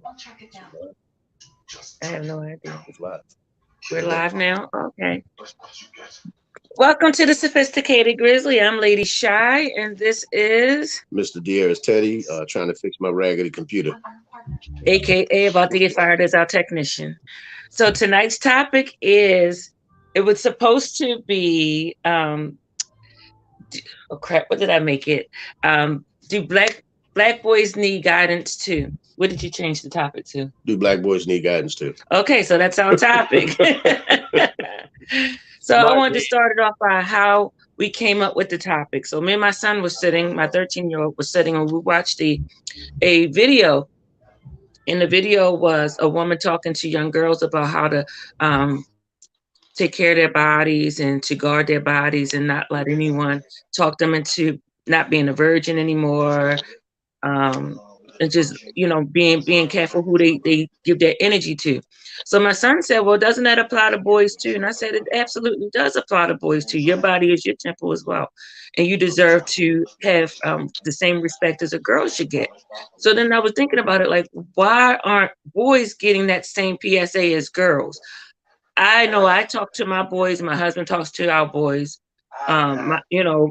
I have no idea. It's live. We're live now? Okay. Welcome to the Sophisticated Grizzly. I'm Lady Shy, and this is Mr. Deere is Teddy, trying to fix my raggedy computer. AKA about to get fired as our technician. So tonight's topic is it was supposed to be oh crap, what did I make it? Do black boys need guidance too? What did you change the topic to? Do black boys need guidance too? Okay, so that's our topic. So I Smart wanted to man. start it off by how we came up with the topic. So me and my son was sitting, my 13-year-old was sitting, and we watched a video. And the video was a woman talking to young girls about how to take care of their bodies and to guard their bodies and not let anyone talk them into not being a virgin anymore. Um, and just being careful who they give their energy to. So my son said, well, doesn't that apply to boys too? And I said, it absolutely does apply to boys too. Your body is your temple as well, and you deserve to have the same respect as a girl should get. So then I was thinking about it, like, why aren't boys getting that same PSA as girls? I know I talk to my boys, my husband talks to our boys, male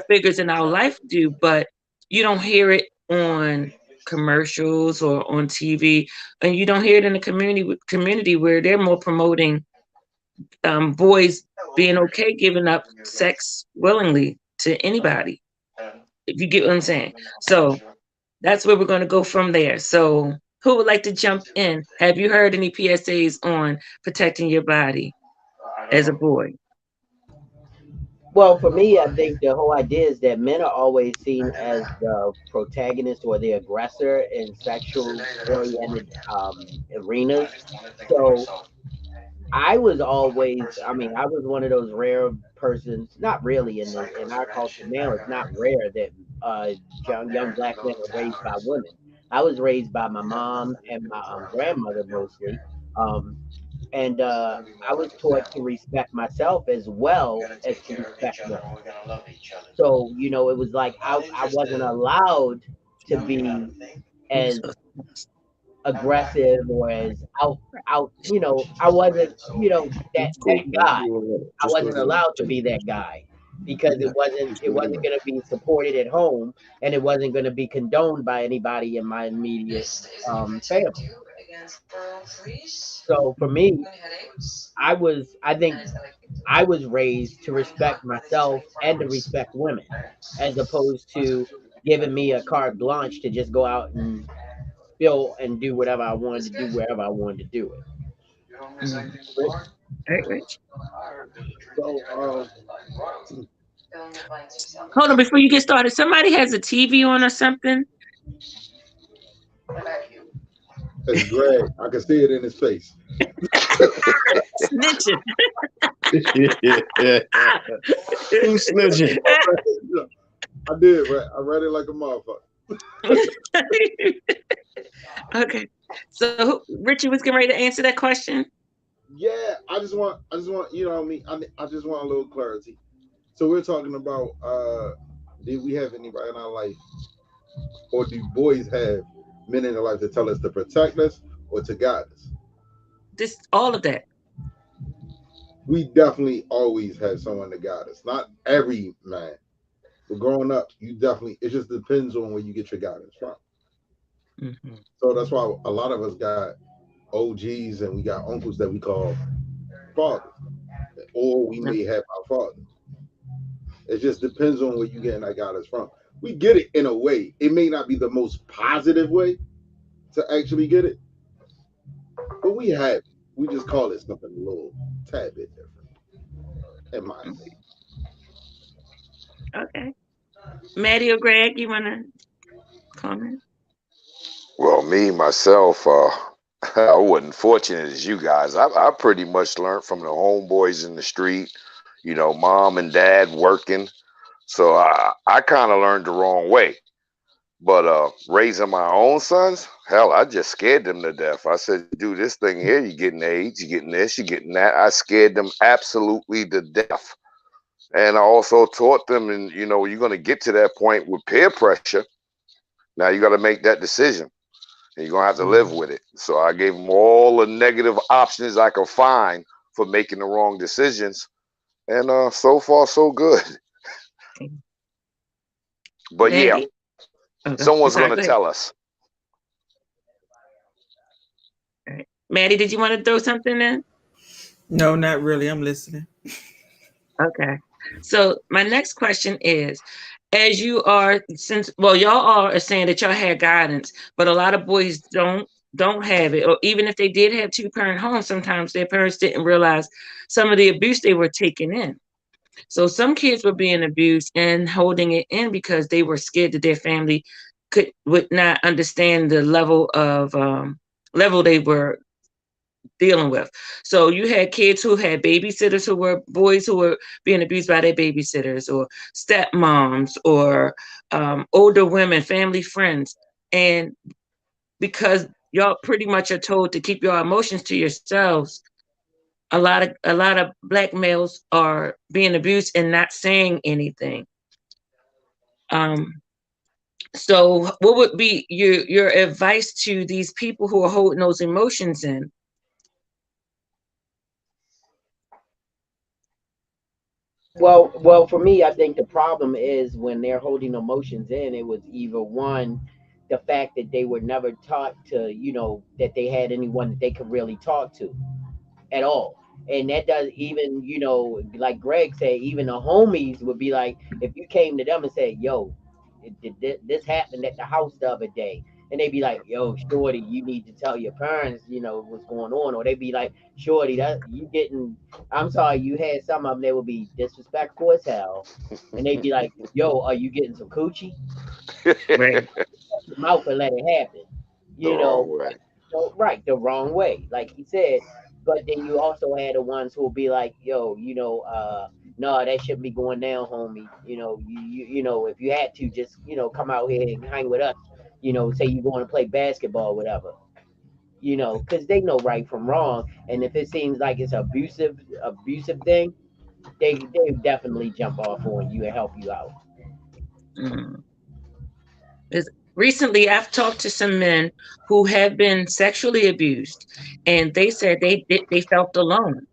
figures in our life do, but you don't hear it on commercials or on TV, and you don't hear it in the community where they're more promoting boys being okay giving up sex willingly to anybody. If you get what I'm saying. So that's where we're going to go from there. So who would like to jump in? Have you heard any PSAs on protecting your body as a boy? Well, for me, I think the whole idea is that men are always seen as the protagonist or the aggressor in sexual oriented arenas. So I was always, I mean, I was one of those rare persons, not really in our culture now, it's not rare that young black men are raised by women. I was raised by my mom and my grandmother mostly. Um, and I was taught to respect myself as well as to respect women. So, it was like I wasn't allowed to be as aggressive or as out. I wasn't, that It's that cool, man. guy. You don't let it. I Just go wasn't ahead and allowed to take be it. that guy because it wasn't Just it go ahead wasn't and going to be supported at home, and it wasn't going to be condoned by anybody in my immediate family. So for me, I think I was raised to respect myself and to respect women, as opposed to giving me a carte blanche to just go out and spill and do whatever I wanted to do wherever I wanted to do it. Mm. Rich? Right, Rich? So, Hold on, before you get started, somebody has a TV on or something. it's Greg. I can see it in his face. Snitching. Who's snitching? I did, right? I read it like a motherfucker. Okay. So Richie was getting ready to answer that question. Yeah, I just want, you know what I mean? I just want a little clarity. So we're talking about, did we have anybody in our life, or do boys have men in their life to tell us to protect us or to guide us? This all of that. We definitely always have someone to guide us. Not every man, but growing up, you definitely. It just depends on where you get your guidance from. Hmm. So that's why a lot of us got OGs and we got uncles that we call fathers, or we may have our father. It just depends on where you getting that guidance from. We get it in a way. It may not be the most positive way to actually get it, but we have it. We just call it something a little tad bit different, in my opinion. Okay. Maddie or Greg, you want to comment? Well, me myself, I wasn't fortunate as you guys. I pretty much learned from the homeboys in the street. Mom and dad working, so I kind of learned the wrong way. But raising my own sons, hell, I just scared them to death. I said, "Do this thing here. You're getting AIDS. You're getting this. You're getting that." I scared them absolutely to death. And I also taught them, and you're going to get to that point with peer pressure. Now you got to make that decision. and you're gonna have to live with it. So I gave them all the negative options I could find for making the wrong decisions, and so far so good. But yeah, Maddie? Okay. I'm someone's sorry, gonna go ahead. tell us. All right. Maddie, did you want to throw something in? No, not really. I'm listening. Okay. So my next question is, as you are, since well, y'all all are saying that y'all had guidance, but a lot of boys don't have it, or even if they did have two-parent homes, sometimes their parents didn't realize some of the abuse they were taking in. So some kids were being abused and holding it in because they were scared that their family would not understand the level they were dealing with. So you had kids who had babysitters who were boys who were being abused by their babysitters or stepmoms or older women, family friends. And because y'all pretty much are told to keep your emotions to yourselves, a lot of black males are being abused and not saying anything. Um, so what would be your advice to these people who are holding those emotions in? Well, for me, I think the problem is when they're holding emotions in, it was either one, the fact that they were never taught to, that they had anyone that they could really talk to at all. And that does even, like Greg said, even the homies would be like, if you came to them and said, yo, this happened at the house the other day. And they'd be like, yo, Shorty, you need to tell your parents, what's going on. Or they'd be like, Shorty, that you getting, I'm sorry, you had some of them, they would be disrespectful as hell. And they'd be like, yo, are you getting some coochie? Right. Shut your mouth and let it happen. The You know, wrong way. so, right, the wrong way, like he said. But then you also had the ones who will be like, "Yo, no, that shouldn't be going down, homie. If you had to, just come out here and hang with us. Say you going to play basketball, whatever. Because they know right from wrong. And if it seems like it's abusive thing, they definitely jump off on you and help you out. Mm. Recently, I've talked to some men who have been sexually abused, and they said they felt alone.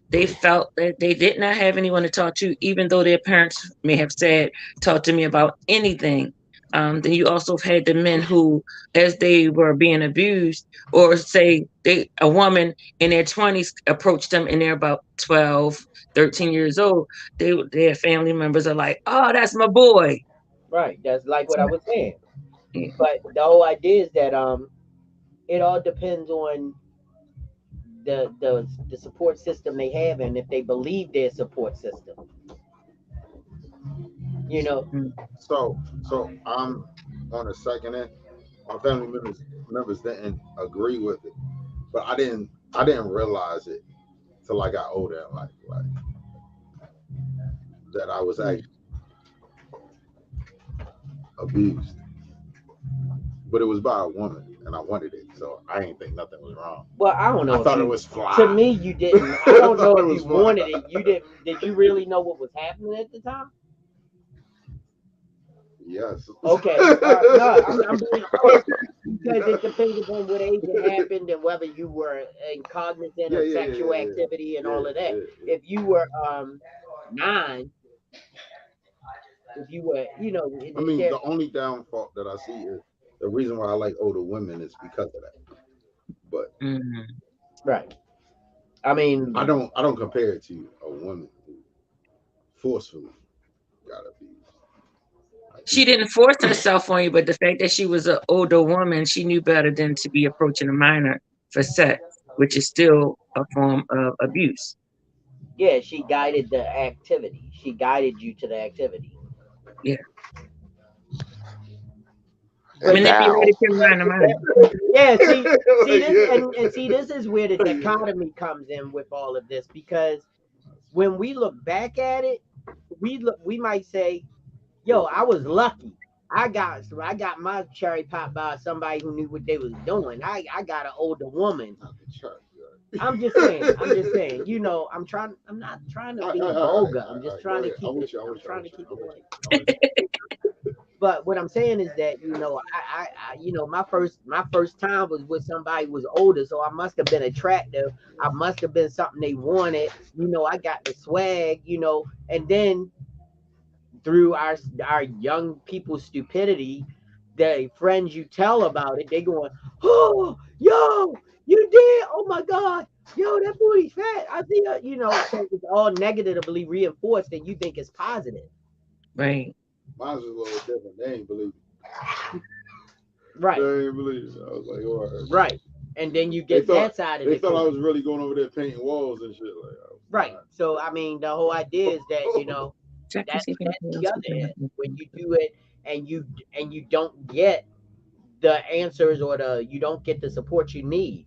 They felt that they did not have anyone to talk to, even though their parents may have said, "Talk to me about anything." Then you also had the men who, as they were being abused, or say a woman in their 20s approached them and they're about 12, 13 years old. Their family members are like, "Oh, that's my boy." Right. That's like what I was saying. Yeah. But the whole idea is that it all depends on the support system they have and if they believe their support system. You know, Mm. So I'm on the second end. My family members didn't agree with it, but I didn't realize it till I got older in life, like that I was Mm. actually abused. But it was by a woman, and I wanted it, so I didn't think nothing was wrong. well, I don't I know if thought it you. was To fly. me, you didn't. I I don't know thought it if was you fly. wanted it. You didn't. Did you really know what was happening at the time? Yes. Okay. No, I'm being honest because it depends upon what age it happened and whether you were cognizant Yeah, of yeah, yeah, sexual yeah, activity and yeah, all of that. yeah, yeah. If you were 9, if you were, I mean, there. the only downfall that I see is the reason why I like older women is because of that. But Mm. Right. I mean, I don't compare it to a woman who forcefully got abused. Like She didn't force herself on you, but the fact that she was an older woman, she knew better than to be approaching a minor for sex, which is still a form of abuse. yeah, she guided the activity. She guided you to the activity. Yeah. But And now, Manipulated your mind, a minor. yeah, see like, this, yeah. and see this is where the dichotomy comes in with all of this, because when we look back at it, we might say, "Yo, I was lucky. I got my cherry popped by somebody who knew what they was doing. I got an older woman." Not the church, I'm just saying. I'm just saying. I'm not trying to be all right, vulgar. I'm all just right, go trying to ahead. I'm keep it. with you. I'm I'm with you. I'm trying to with you. keep I'm it with light. you. I'm with you. but what I'm saying is that my first time was with somebody who was older, so I must have been attractive. I must have been something they wanted. I got the swag. And then through our young people's stupidity, the friends you tell about it, they going, oh, yo, you did, oh my god, yo, that booty's fat. I see her, so it's all negatively reinforced, and you think it's positive. Right. Mine was a little different. They ain't believe it. Right. They ain't believe it. I was like, all right. Right. And then you get that side of it. They thought I was really going over there painting walls and shit. Right. So I mean, the whole idea is that that's the other end. When you do it and you don't get the answers or you don't get the support you need.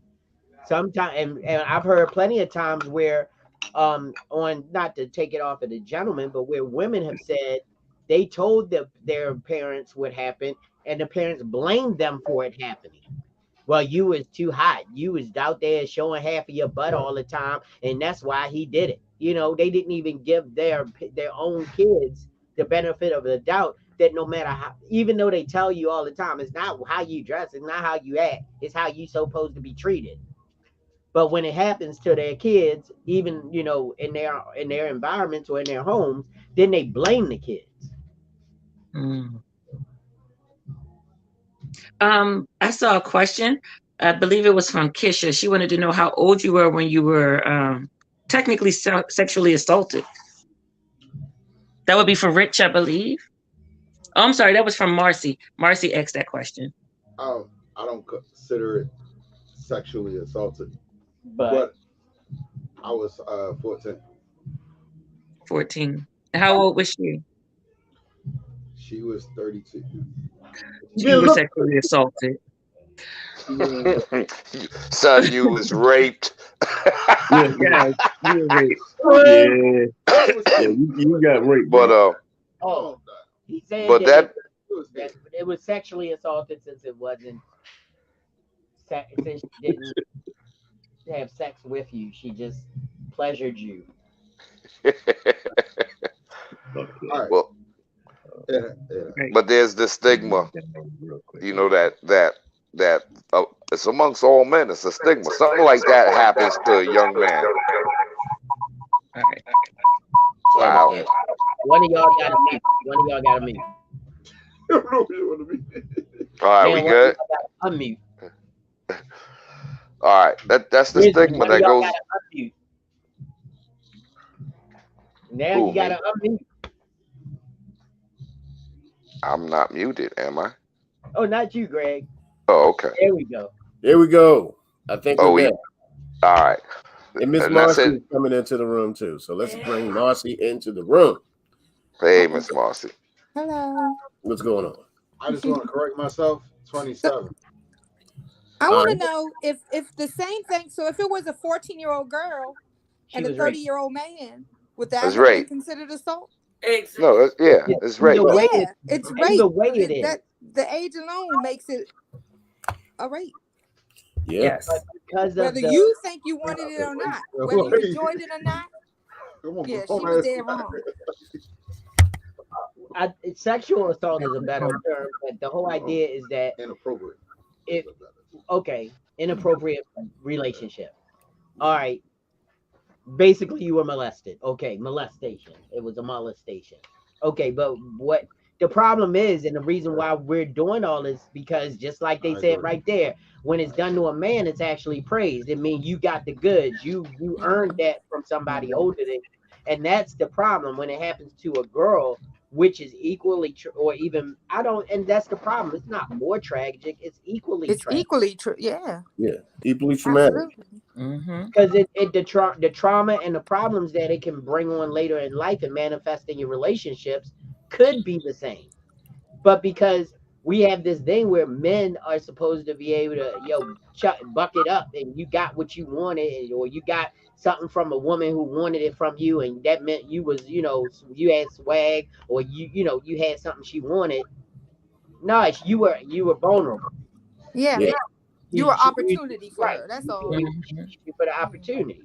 Sometimes, and I've heard plenty of times where on, not to take it off of the gentleman, but where women have said they told their parents what happened, and the parents blamed them for it happening. Well, you was too hot. You was out there showing half of your butt all the time, and that's why he did it. They didn't even give their own kids the benefit of the doubt that no matter how, even though they tell you all the time, it's not how you dress, it's not how you act, it's how you supposed to be treated. But when it happens to their kids, even in their environments or in their homes, then they blame the kids. I saw a question. I believe it was from Kisha. She wanted to know how old you were when you were technically sexually assaulted. That would be for Rich, I believe. Oh, I'm sorry. That was from Marcy. Marcy asked that question. I don't consider it sexually assaulted, but I was 14. 14. How old was she? She was 32. You were sexually assaulted. Son, you was raped. Yeah, you were raped. Yeah, you got raped. But he said but that it was sexually assaulted since it wasn't since she didn't have sex with you, she just pleasured you. Well, but there's this stigma, that it's amongst all men. It's a stigma. Something like that happens to a young man. All right. Wow. One of y'all got to meet. One of y'all got to meet. All right, we good? Unmute. All right, that's the stigma that goes. Now you gotta unmute. I'm not muted, am I? Oh, not you, Greg. Oh, okay. There we go. There we go. I think we're there. All right. And Miss Marcy is coming into the room too. So let's bring Marcy into the room. Hey, Miss Marcy. Hello. What's going on? I just want to correct myself. 27. I want to know if the same thing. So if it was a 14-year-old girl and a 30-year-old man, would that have been considered assault? No, it's rape. Yeah, it's rape. The way it is. That the age alone makes it a rape. Yes. Because whether you think you wanted it or not, whether you enjoyed it or not, yeah, she was dead wrong. Sexual assault is a better term, but the whole idea is that inappropriate. Inappropriate relationship. All right. Basically, you were molested. Okay, molestation. It was a molestation. Okay, but what the problem is, and the reason why we're doing all this, because just like they said right there, when it's done to a man, it's actually praised. It means you got the goods. You earned that from somebody older than you. And that's the problem when it happens to a girl, which is equally or even and that's the problem. It's not more tragic. It's equally. It's tragic. Equally true. Yeah. Yeah. Equally traumatic. Because the trauma and the problems that it can bring on later in life and manifest in your relationships could be the same. But because we have this thing where men are supposed to be able to buck it up, and you got what you wanted, or you got something from a woman who wanted it from you, and that meant you was you had swag, or you had something she wanted. No, you were vulnerable. Yeah. You were opportunity for her. That's all. For the opportunity.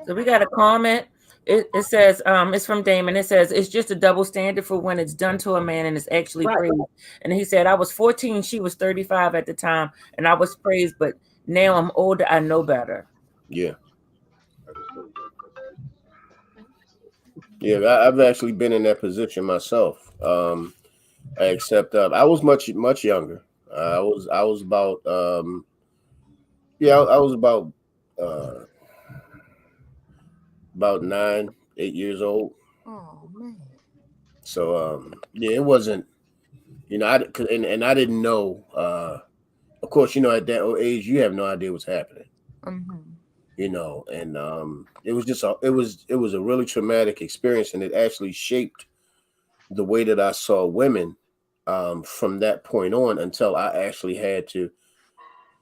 So we got a comment It says, it's from Damon. It says it's just a double standard for when it's done to a man and it's actually praised. And he said, I was 14, she was 35 at the time, and I was praised, but now I'm older, I know better. Yeah. Yeah, I've actually been in that position myself. Except I was much younger. I was about I was about 9, 8 years old. Oh man. So it wasn't, and I didn't know. Of course, at that age, you have no idea what's happening. And it was just it was a really traumatic experience, and it actually shaped the way that I saw women from that point on until I actually had to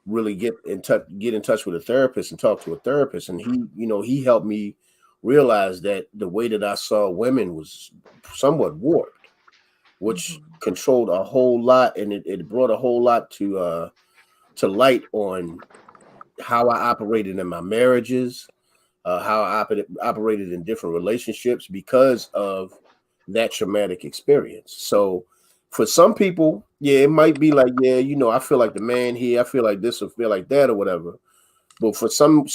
really get in touch with a therapist and talk to a therapist. And he helped me realize that the way that I saw women was somewhat warped, which controlled a whole lot, and it brought a whole lot to light on how I operated in my marriages, how I operated in different relationships because of that traumatic experience. So for some people, it might be like, I feel like the man here, I feel like this or feel like that or whatever. But for some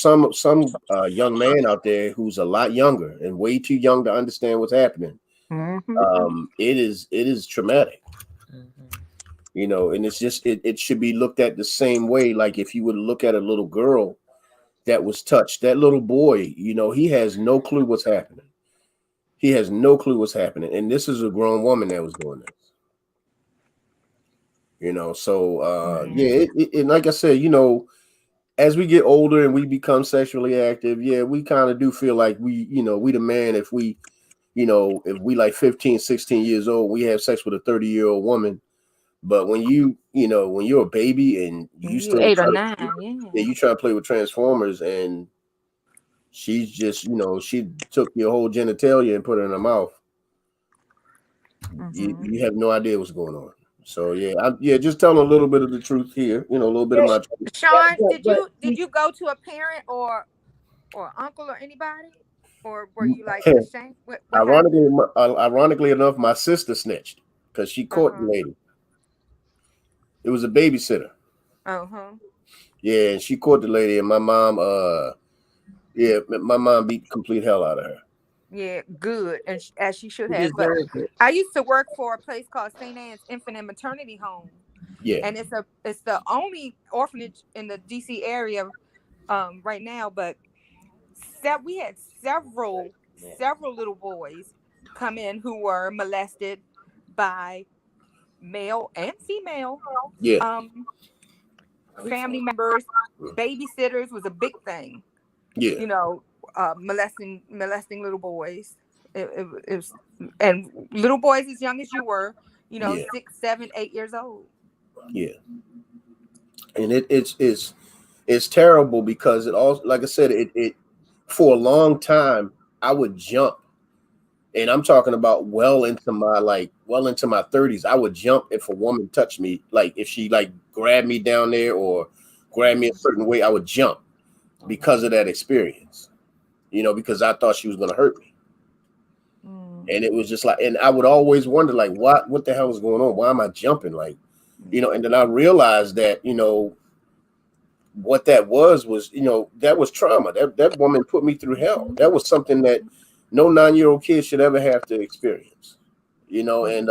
young man out there who's a lot younger and way too young to understand what's happening, it is traumatic. And it's just it should be looked at the same way. Like if you would look at a little girl that was touched, that little boy, he has no clue what's happening. He has no clue what's happening. And this is a grown woman that was doing this. So and like I said, as we get older and we become sexually active, we kind of do feel like we the man if we like 15, 16 years old, we have sex with a 30-year-old woman. But when when you're a baby and you still 8 or 9, you try to play with Transformers, and she's just, she took your whole genitalia and put it in her mouth. You have no idea what's going on. So just telling a little bit of the truth here, a little bit of my truth. Sean, did you go to a parent or uncle or anybody, or were you like ashamed? What ironically enough, my sister snitched because she caught the lady. It was a babysitter. Yeah, and she caught the lady, and my mom, my mom beat complete hell out of her. Yeah, good, and as she should have. But I used to work for a place called St. Anne's Infant and Maternity Home. Yeah, and it's the only orphanage in the DC area right now. But we had several little boys come in who were molested by male and female family members. Babysitters was a big thing. Molesting little boys. It was, and little boys as young as you were, 6, 7, 8 years old. Yeah, and it's terrible because it also, like I said, it for a long time I would jump. And I'm talking about well into my 30s. I would jump if a woman touched me, like if she grabbed me down there or grabbed me a certain way, I would jump because of that experience. Because I thought she was going to hurt me. And it was just and I would always wonder what the hell is going on? Why am I jumping? And then I realized that, what that was that was trauma. That woman put me through hell. That was something that no 9-year-old kid should ever have to experience, and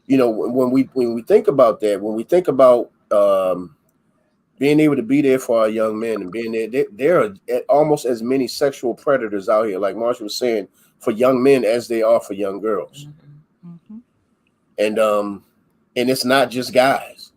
when we think about that, when we think about being able to be there for our young men and being there are almost as many sexual predators out here, like Marsha was saying, for young men as they are for young girls. And it's not just guys.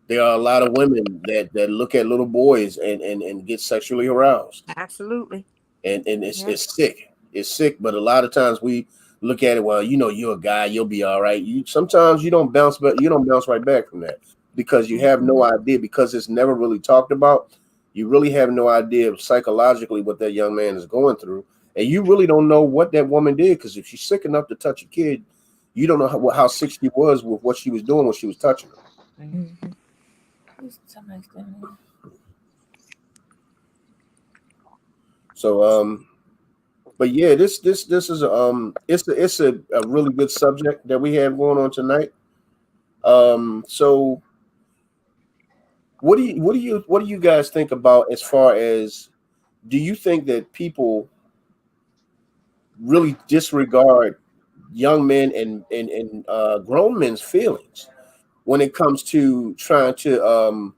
There are a lot of women that look at little boys and get sexually aroused. Absolutely. And it's sick. It's sick, but a lot of times we look at it, well, you're a guy, you'll be all right. Sometimes you don't bounce right back from that because you have no idea, because it's never really talked about. You really have no idea psychologically what that young man is going through, and you really don't know what that woman did, because if she's sick enough to touch a kid, you don't know how sick she was with what she was doing when she was touching him. So but yeah, this is it's a really good subject that we have going on tonight. So what do you guys think about, as far as, do you think that people really disregard young men and grown men's feelings when it comes to trying to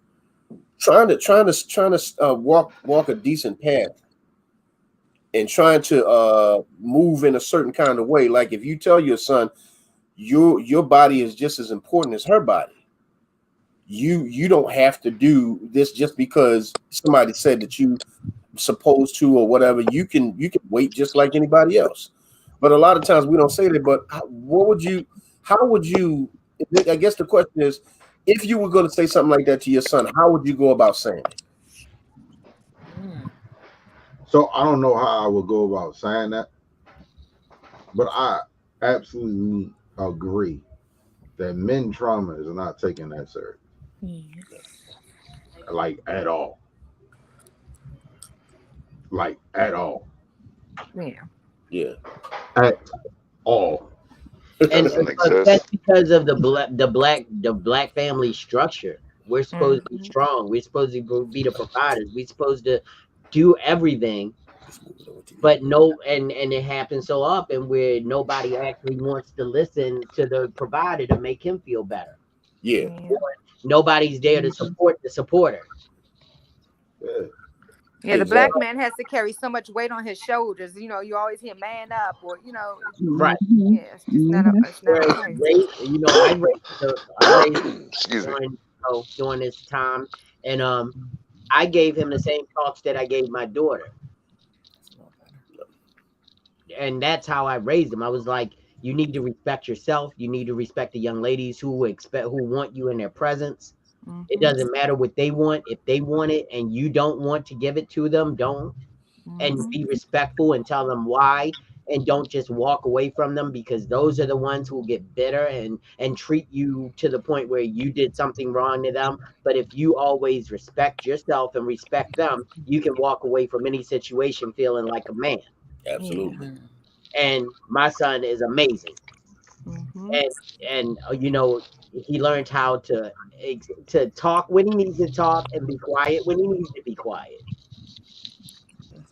walk a decent path and trying to move in a certain kind of way? Like, if you tell your son your body is just as important as her body, you don't have to do this just because somebody said that you supposed to or whatever. You can wait just like anybody else. But a lot of times we don't say that. But how would you, I guess the question is, if you were going to say something like that to your son, how would you go about saying it? So I don't know how I would go about saying that, but I absolutely agree that men trauma is not taking that serious. Like, at all. Like, at all. Yeah. At all. And that's because of the black family structure. We're supposed to be strong. We're supposed to be the providers. We're supposed to do everything. But and it happens so often where nobody actually wants to listen to the provider to make him feel better. Yeah. Or nobody's there to support the supporter. Yeah, the black man has to carry so much weight on his shoulders. You know, you always hear "man up," or right. Yeah, it's just not right. You know, I raised during this time, and I gave him the same talks that I gave my daughter, and that's how I raised him. I was like, you need to respect yourself. You need to respect the young ladies who want you in their presence. It doesn't matter what they want. If they want it and you don't want to give it to them, don't. And be respectful and tell them why, and don't just walk away from them, because those are the ones who will get bitter and treat you to the point where you did something wrong to them. But if you always respect yourself and respect them, you can walk away from any situation feeling like a man. Absolutely. And my son is amazing. And you know, he learned how to talk when he needs to talk and be quiet when he needs to be quiet.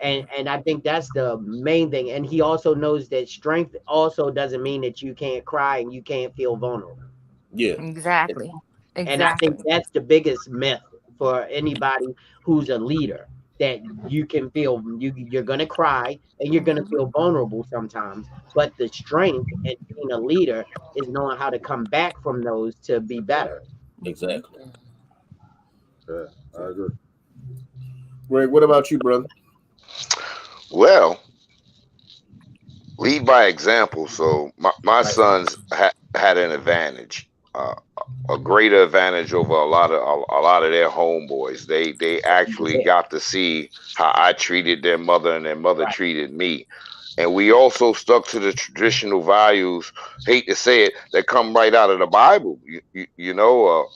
And I think that's the main thing. And he also knows that strength also doesn't mean that you can't cry and you can't feel vulnerable. Yeah, exactly. And I think that's the biggest myth for anybody who's a leader, that you can feel you're gonna cry and you're gonna feel vulnerable sometimes, but the strength and being a leader is knowing how to come back from those to be better. Exactly. Yeah, I agree. Greg, what about you, brother? Well, lead by example. So my sons had an advantage, a greater advantage over a lot of their homeboys. They actually got to see how I treated their mother and their mother treated me. And we also stuck to the traditional values, hate to say it, that come right out of the Bible. You know,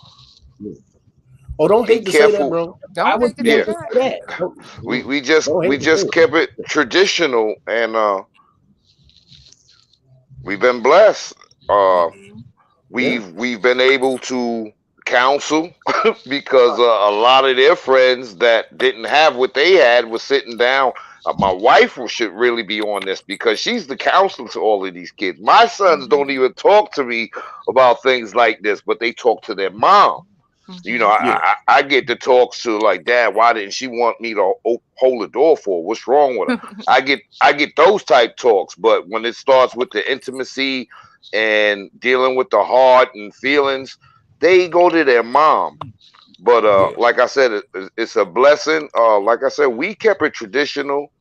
don't hate to say that, bro. Don't hate to say that. We just kept it traditional, and we've been blessed. We've been able to counsel because a lot of their friends that didn't have what they had was sitting down. My wife should really be on this because she's the counselor to all of these kids. My sons don't even talk to me about things like this, but they talk to their mom. You know, I get the talks to like, Dad, why didn't she want me to hold the door for? What's wrong with her? I get those type talks, but when it starts with the intimacy and dealing with the heart and feelings, they go to their mom. But like I said, it's a blessing. Like I said, we kept it traditional.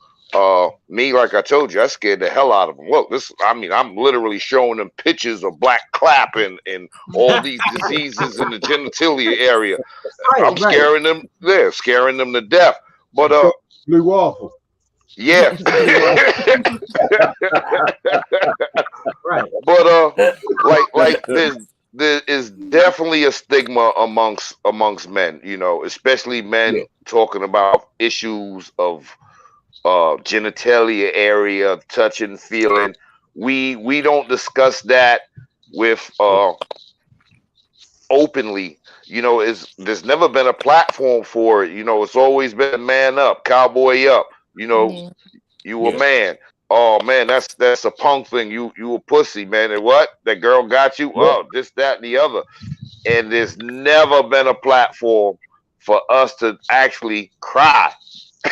Me, like I told you, I scared the hell out of them. Look, I'm literally showing them pictures of black clapping and all these diseases in the genitalia area. I'm scaring them. They're scaring them to death. But blue waffle. Yeah. But like there is definitely a stigma amongst men, you know, especially men talking about issues of genitalia area, touching, feeling. We don't discuss that with openly. There's never been a platform for it. It's always been man up, cowboy up. Yeah. You a man. Oh man, that's a punk thing. You a pussy, man. And what? That girl got you? Oh, this, that, and the other. And there's never been a platform for us to actually cry.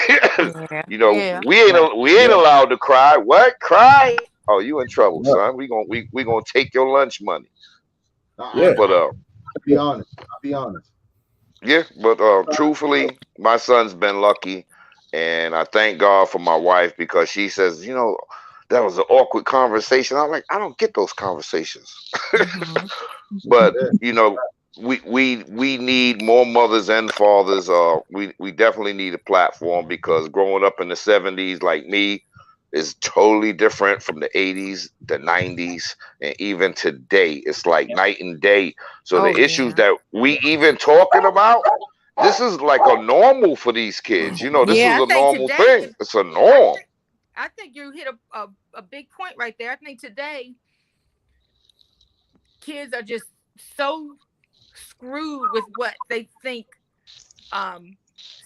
Yeah. We ain't allowed to cry. What? Cry? Oh, you in trouble, son. We gonna take your lunch money. But I'll be honest. yeah, but truthfully, my son's been lucky, and I thank God for my wife because she says, that was an awkward conversation. I'm like, I don't get those conversations. But we need more mothers and fathers. We definitely need a platform because growing up in the 70s, like me, is totally different from the 80s, the 90s, and even today. It's like night and day. So the issues that we even talking about, this is like a normal for these kids. This is a normal thing. It's a norm. I think you hit a big point right there. I think today kids are just so screwed with what they think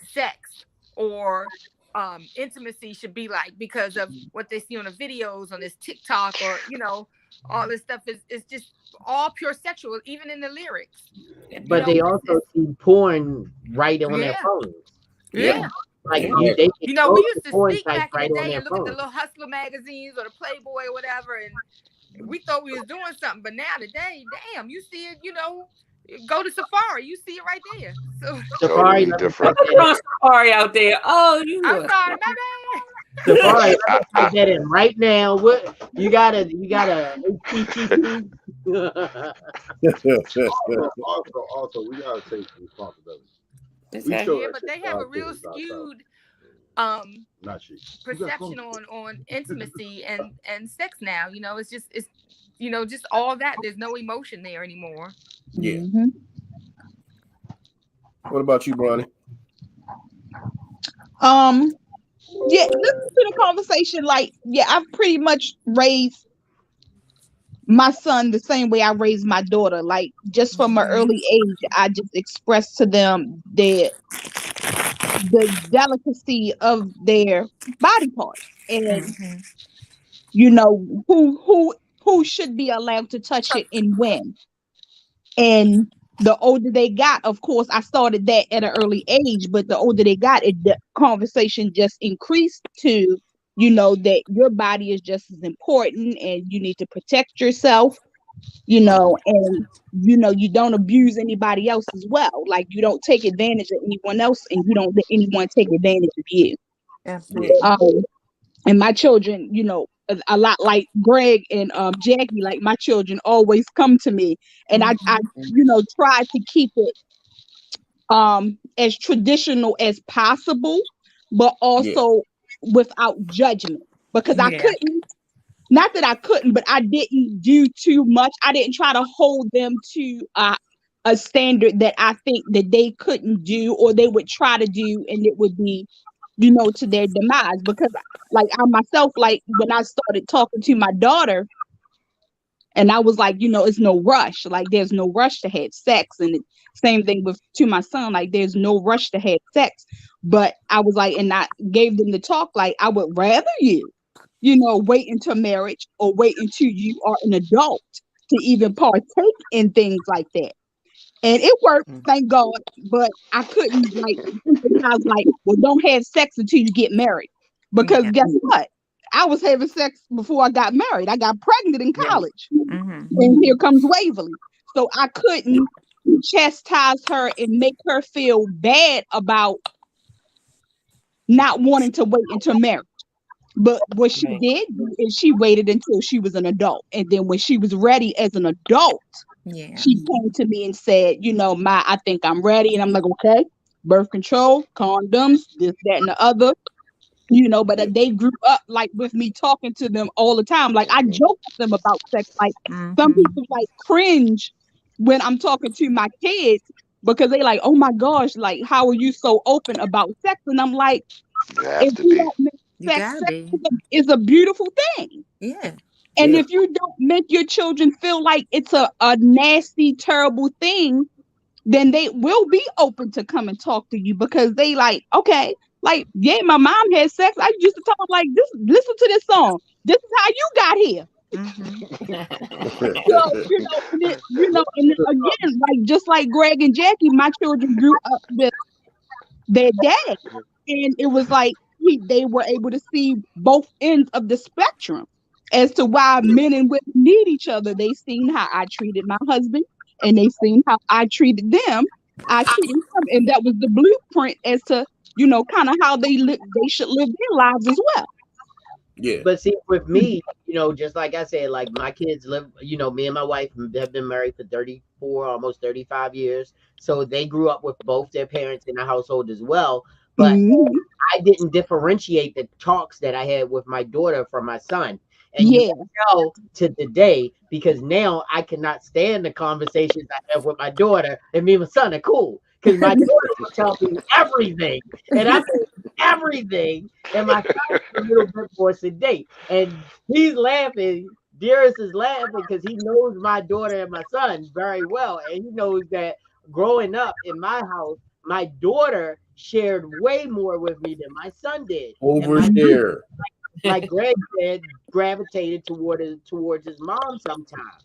sex or intimacy should be like because of what they see on the videos on this TikTok or all this stuff is just all pure sexual, even in the lyrics. But they also see porn right on their phones. Yeah. Like we used to speak back in the day and look at the little Hustler magazines or the Playboy or whatever, and we thought we was doing something. But now today, damn, you see it, go to Safari, you see it right there. So Safari different. Safari out there. Oh, I'm sorry, my bad. Safari, I get it right now. What you gotta also we gotta take responsibility. But they have a real skewed perception on intimacy and sex now. It's just all that. There's no emotion there anymore. Yeah. What about you, Bonnie? Yeah, listen to the conversation. I've pretty much raised my son the same way I raised my daughter. Like, just from an early age, I just expressed to them the delicacy of their body parts and who should be allowed to touch it and when. And the older they got, of course, I started that at an early age, but the older they got, the conversation just increased to, that your body is just as important and you need to protect yourself, and, you don't abuse anybody else as well. Like, you don't take advantage of anyone else and you don't let anyone take advantage of you. Absolutely. And my children, a lot like Greg and Jackie, like my children always come to me, and I try to keep it as traditional as possible, but also without judgment, because I couldn't. Not that I couldn't, but I didn't do too much. I didn't try to hold them to a standard that I think that they couldn't do or they would try to do, and it would be, to their demise. Because like I myself, like when I started talking to my daughter, and I was like, it's no rush. Like, there's no rush to have sex. And same thing to my son, like there's no rush to have sex. But I was like, and I gave them the talk, like, I would rather you, wait until marriage or wait until you are an adult to even partake in things like that. And it worked, thank God. But I couldn't emphasize well, don't have sex until you get married. Because guess what? I was having sex before I got married. I got pregnant in college. And here comes Waverly. So I couldn't chastise her and make her feel bad about not wanting to wait until marriage. But what she did is she waited until she was an adult. And then when she was ready as an adult, she came to me and said, I think I'm ready. And I'm like, okay, birth control, condoms, this, that, and the other. But they grew up like with me talking to them all the time. Like, I joke with them about sex. Like, some people cringe when I'm talking to my kids because they like, oh my gosh, like, how are you so open about sex? And I'm like, if you don't make sex is a beautiful thing. Yeah. And if you don't make your children feel like it's a nasty, terrible thing, then they will be open to come and talk to you, because they like, okay, like, yeah, my mom had sex. I used to talk like this. Listen to this song. This is how you got here. So, and again, like, just like Greg and Jackie, my children grew up with their dad, and it was like they were able to see both ends of the spectrum as to why men and women need each other. They seen how I treated my husband, and they seen how I treated them. I treated them, and that was the blueprint as to, kind of how they should live their lives as well. Yeah. But see, with me, just like I said, like my kids live, me and my wife have been married for 34, almost 35 years. So they grew up with both their parents in the household as well. But I didn't differentiate the talks that I had with my daughter from my son. And you can tell to the day, because now I cannot stand the conversations I have with my daughter, and me and my son are cool. Because my daughter will tell me everything, and I mean everything, and my son is a little bit more sedate. And he's laughing. Dearest is laughing because he knows my daughter and my son very well, and he knows that growing up in my house, my daughter shared way more with me than my son did. Overshare. Like Greg said, gravitated towards his mom sometimes.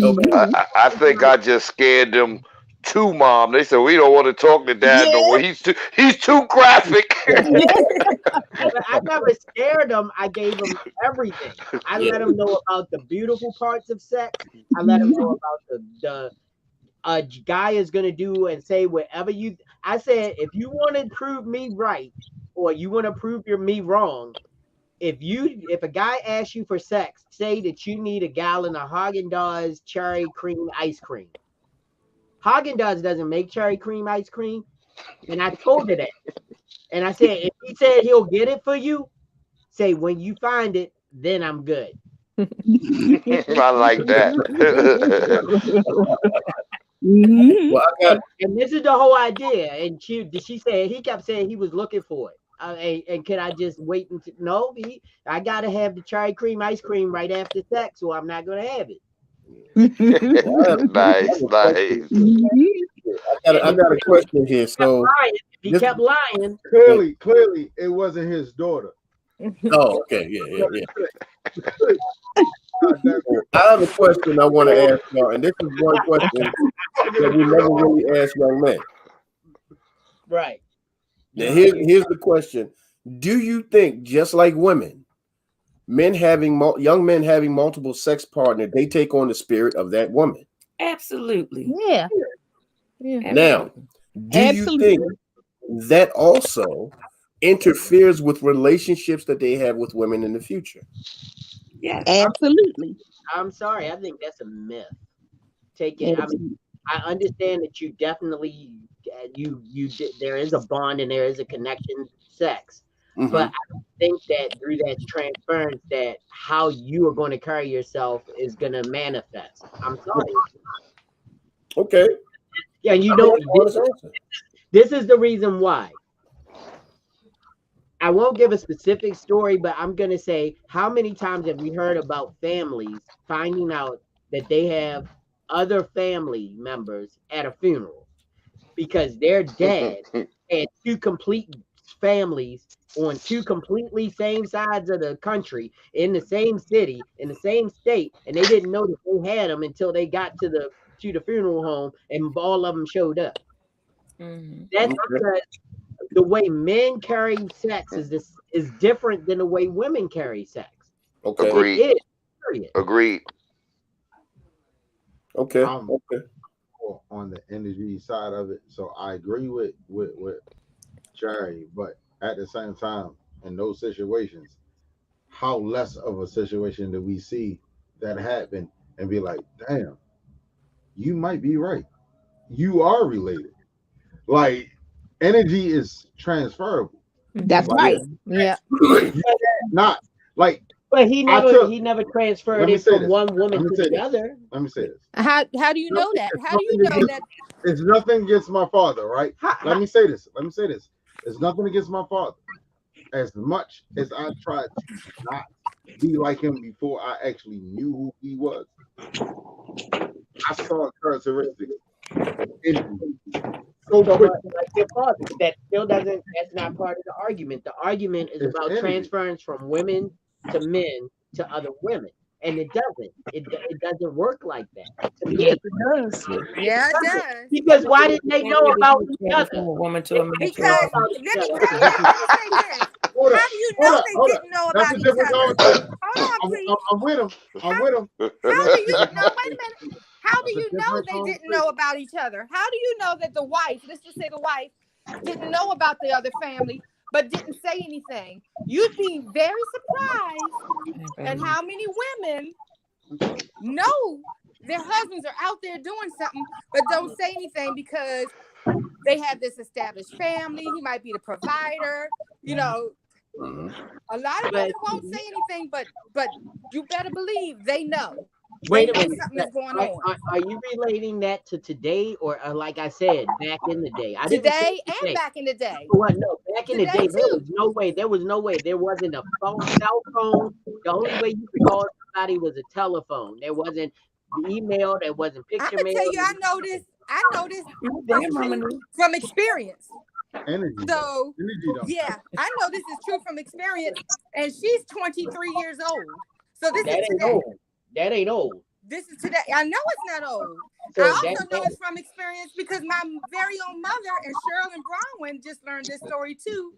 Okay. I think I just scared them to mom. They said we don't want to talk to dad no more. He's too graphic. But I never scared them. I gave them everything. I let them know about the beautiful parts of sex. I let them know about the a guy is gonna do and say whatever you. I said, if you want to prove me right, or you want to prove me wrong, if a guy asks you for sex, say that you need a gallon of Haagen-Dazs cherry cream ice cream. Haagen-Dazs doesn't make cherry cream ice cream, and I told her that. And I said, if he said he'll get it for you, say when you find it, then I'm good. I like that. Well, and this is the whole idea. And she said he kept saying he was looking for it. And can I just wait until? No, I gotta have the cherry cream ice cream right after sex, or I'm not gonna have it. Nice. I got a question here. So he kept lying. Clearly, it wasn't his daughter. Oh, okay, yeah. I have a question I want to ask y'all, and this is one question that we never really ask young men. Right. Now, here's the question: do you think, just like women, young men having multiple sex partners, they take on the spirit of that woman? Absolutely. Yeah. Now, do you think that also interferes with relationships that they have with women in the future? Yes, absolutely. I'm sorry, I think that's a myth. Take it. I mean, I understand that you definitely there is a bond and there is a connection, sex. But I don't think that through that transference that how you are going to carry yourself is going to manifest. I'm sorry. Okay. Yeah, this is the reason why. I won't give a specific story, but I'm going to say, how many times have we heard about families finding out that they have other family members at a funeral because their dad had two complete families on two completely same sides of the country, in the same city, in the same state, and they didn't know that they had them until they got to the funeral home and all of them showed up. That's because the way men carry sex is different than the way women carry sex. Okay. Agreed. It is, Agreed. Okay. On the energy side of it, so I agree with Jerry, but at the same time, in those situations, how less of a situation do we see that happen and be like, damn, you might be right. You are related. Like, energy is transferable. That's right. Yeah. Not like, but he never transferred it from one woman to the other. Let me say this. How do you know that? How do you know that? It's nothing against my father, right? Let me say this. It's nothing against my father. as much as I tried to not be like him before I actually knew who he was, I saw characteristics in him. So but like your father, that still doesn't. That's not part of the argument. The argument is about transference from women to men to other women, and it doesn't. It doesn't work like that. To me, Yes, it does. Yeah, it does. Because why didn't they know about each other? From a woman to a man. Because let me say this. How do you know they didn't know about each other? Hold on, please. I'm with him. I'm with him. How do you know? Wait a minute. How do you know they didn't know about each other? How do you know that the wife, let's just say the wife, didn't know about the other family, but didn't say anything? You'd be very surprised at how many women know their husbands are out there doing something, but don't say anything because they have this established family. He might be the provider, you know. A lot of women won't say anything, but you better believe they know. Wait a minute. Something is going on. Are you relating that to today, or like I said, back in the day? Today and back in the day. Well, no, back in the day, there was no way. There wasn't a cell phone. The only way you could call somebody was a telephone. There wasn't email. There wasn't picture mail. I know this from experience. Energy. So yeah, I know this is true from experience, and she's 23 years old. So this is today. Old. That ain't old. This is today. I know it's not old. So I also know it's from experience because my very own mother and Cheryl and Bronwyn just learned this story too.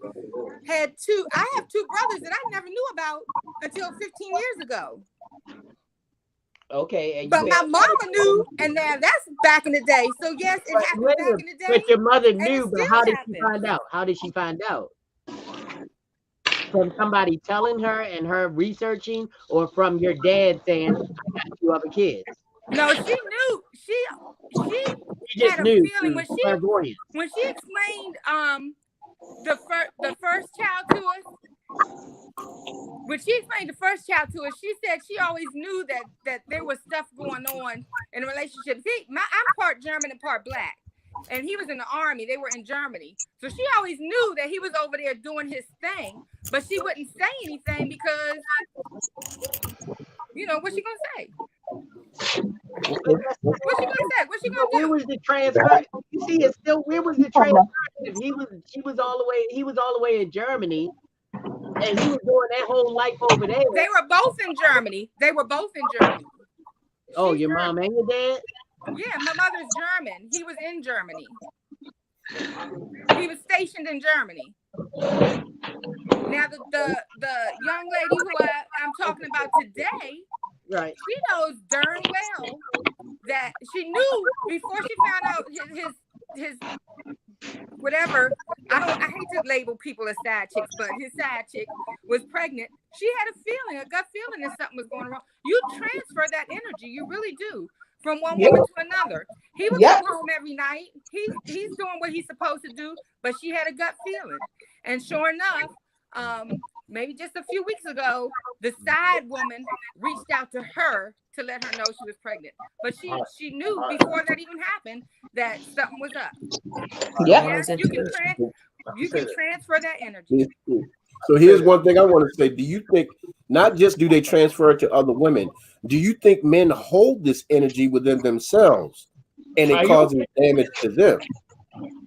I have two brothers that I never knew about until 15 years ago. Okay. But my mama knew, and now that's back in the day. So yes, it happened back in the day. But your mother knew, but how did she find out? How did she find out? From somebody telling her and her researching, or from your dad saying, "I got two other kids"? No, she knew. She just had a knew feeling when she explained the first child to us. When she explained the first child to us, she said she always knew that there was stuff going on in a relationship. I'm part German and part Black. And he was in the army. They were in Germany. So she always knew that he was over there doing his thing, but she wouldn't say anything because, what's she going to say? What's she going to say? What's she going to do? Where was the transfer? You see, it's still, where was the transfer? He was all the way in Germany, and he was doing that whole life over there. They were both in Germany. Oh, your mom and your dad? Yeah, my mother's German. He was in Germany. He was stationed in Germany. Now the young lady who I'm talking about today, right? She knows darn well that she knew before she found out his whatever. I hate to label people as side chicks, but his side chick was pregnant. She had a gut feeling that something was going wrong. You transfer that energy, you really do. From one woman to another. He was at home every night. He's doing what he's supposed to do, but she had a gut feeling. And sure enough, maybe just a few weeks ago, the side woman reached out to her to let her know she was pregnant. But she knew before that even happened that something was up. Yeah. You can transfer that energy. So here's one thing I want to say. Do you think, not just do they transfer it to other women, do you think men hold this energy within themselves and it causes damage to them?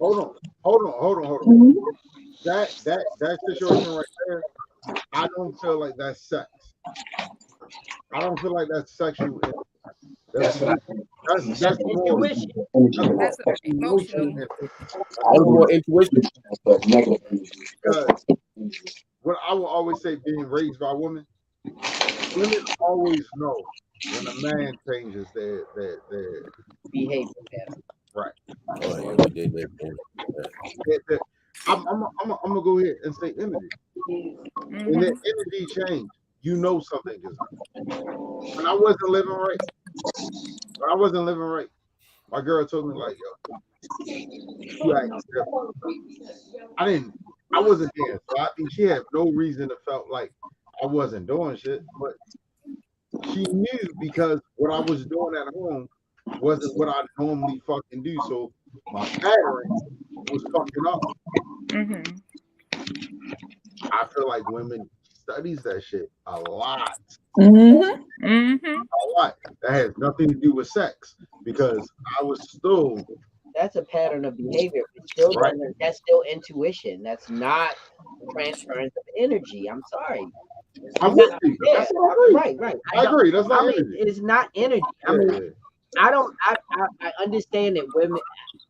Hold on. That situation right there, I don't feel like that's sex. I don't feel like that's sexual. That's intuition. That's emotional. That's more intuition. Because what I will always say, being raised by women always know when a man changes their behavior. Right. Oh, yeah, we did that. I'm gonna go ahead and say energy. When that energy change, you know something is up. When I wasn't living right, my girl told me like, yo, I wasn't there. So she had no reason to felt like I wasn't doing shit, but she knew because what I was doing at home wasn't what I normally fucking do. So my pattern was fucking up. I feel like women studies that shit a lot. Mm-hmm. A lot. That has nothing to do with sex because I was still. That's a pattern of behavior. It still doesn't. That's still intuition. That's not transference of energy. I'm sorry. I'm with you. Yeah, right. I agree. That's not energy. It's not energy. I mean, I understand that women.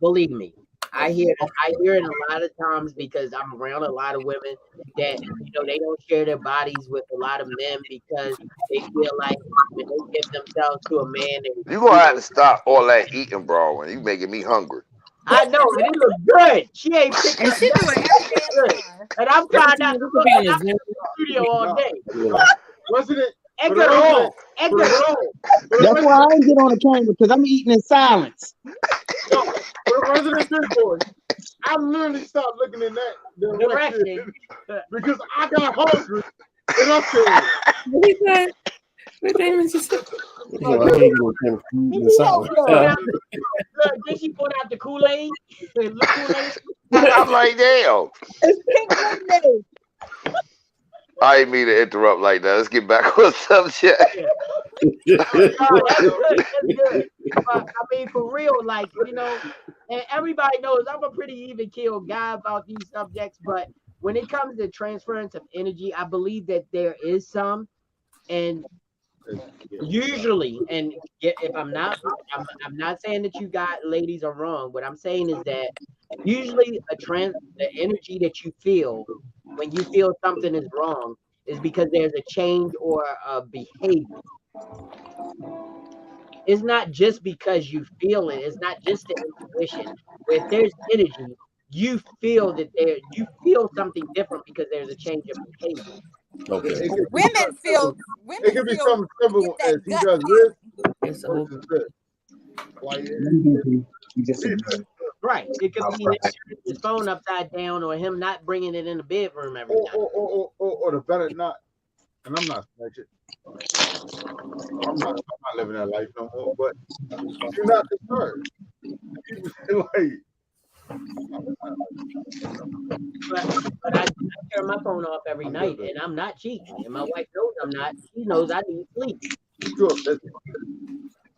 Believe me, I hear it a lot of times because I'm around a lot of women that they don't share their bodies with a lot of men because they feel like when they give themselves to a man, You're gonna have to stop all that eating, bro, and you making me hungry. I know, and it looks good. She ain't picking And up she doing every damn time. and I'm trying not to look at the studio all day. Wasn't it? Edgar Hall. That's why I don't get on the camera because I'm eating in silence. No, for the resident big boy, I literally stopped looking in that direction because I got hungry and I said, What he said? What Damon just said? Did she put out the Kool-Aid? I'm like, damn. It's pink lemonade. I didn't mean to interrupt like that. Let's get back on subject. That's good. But, I mean, for real, like, and everybody knows I'm a pretty even keel guy about these subjects, but when it comes to transference of energy, I believe that there is some, and usually, and if I'm not saying that you ladies are wrong. What I'm saying is that usually the energy that you feel when you feel something is wrong is because there's a change or a behavior. It's not just because you feel it. It's not just the intuition. If there's energy, you feel something different because there's a change of behavior. Okay. Women feel. It could be something simple as he does this. Right. It could be his phone upside down or him not bringing it in the bedroom every night. Or the better not. And I'm not snitching. I'm not living that life no more. But you're not disturbed. But I turn my phone off every night, and I'm not cheating. And my wife knows I'm not. She knows I need sleep. Sure.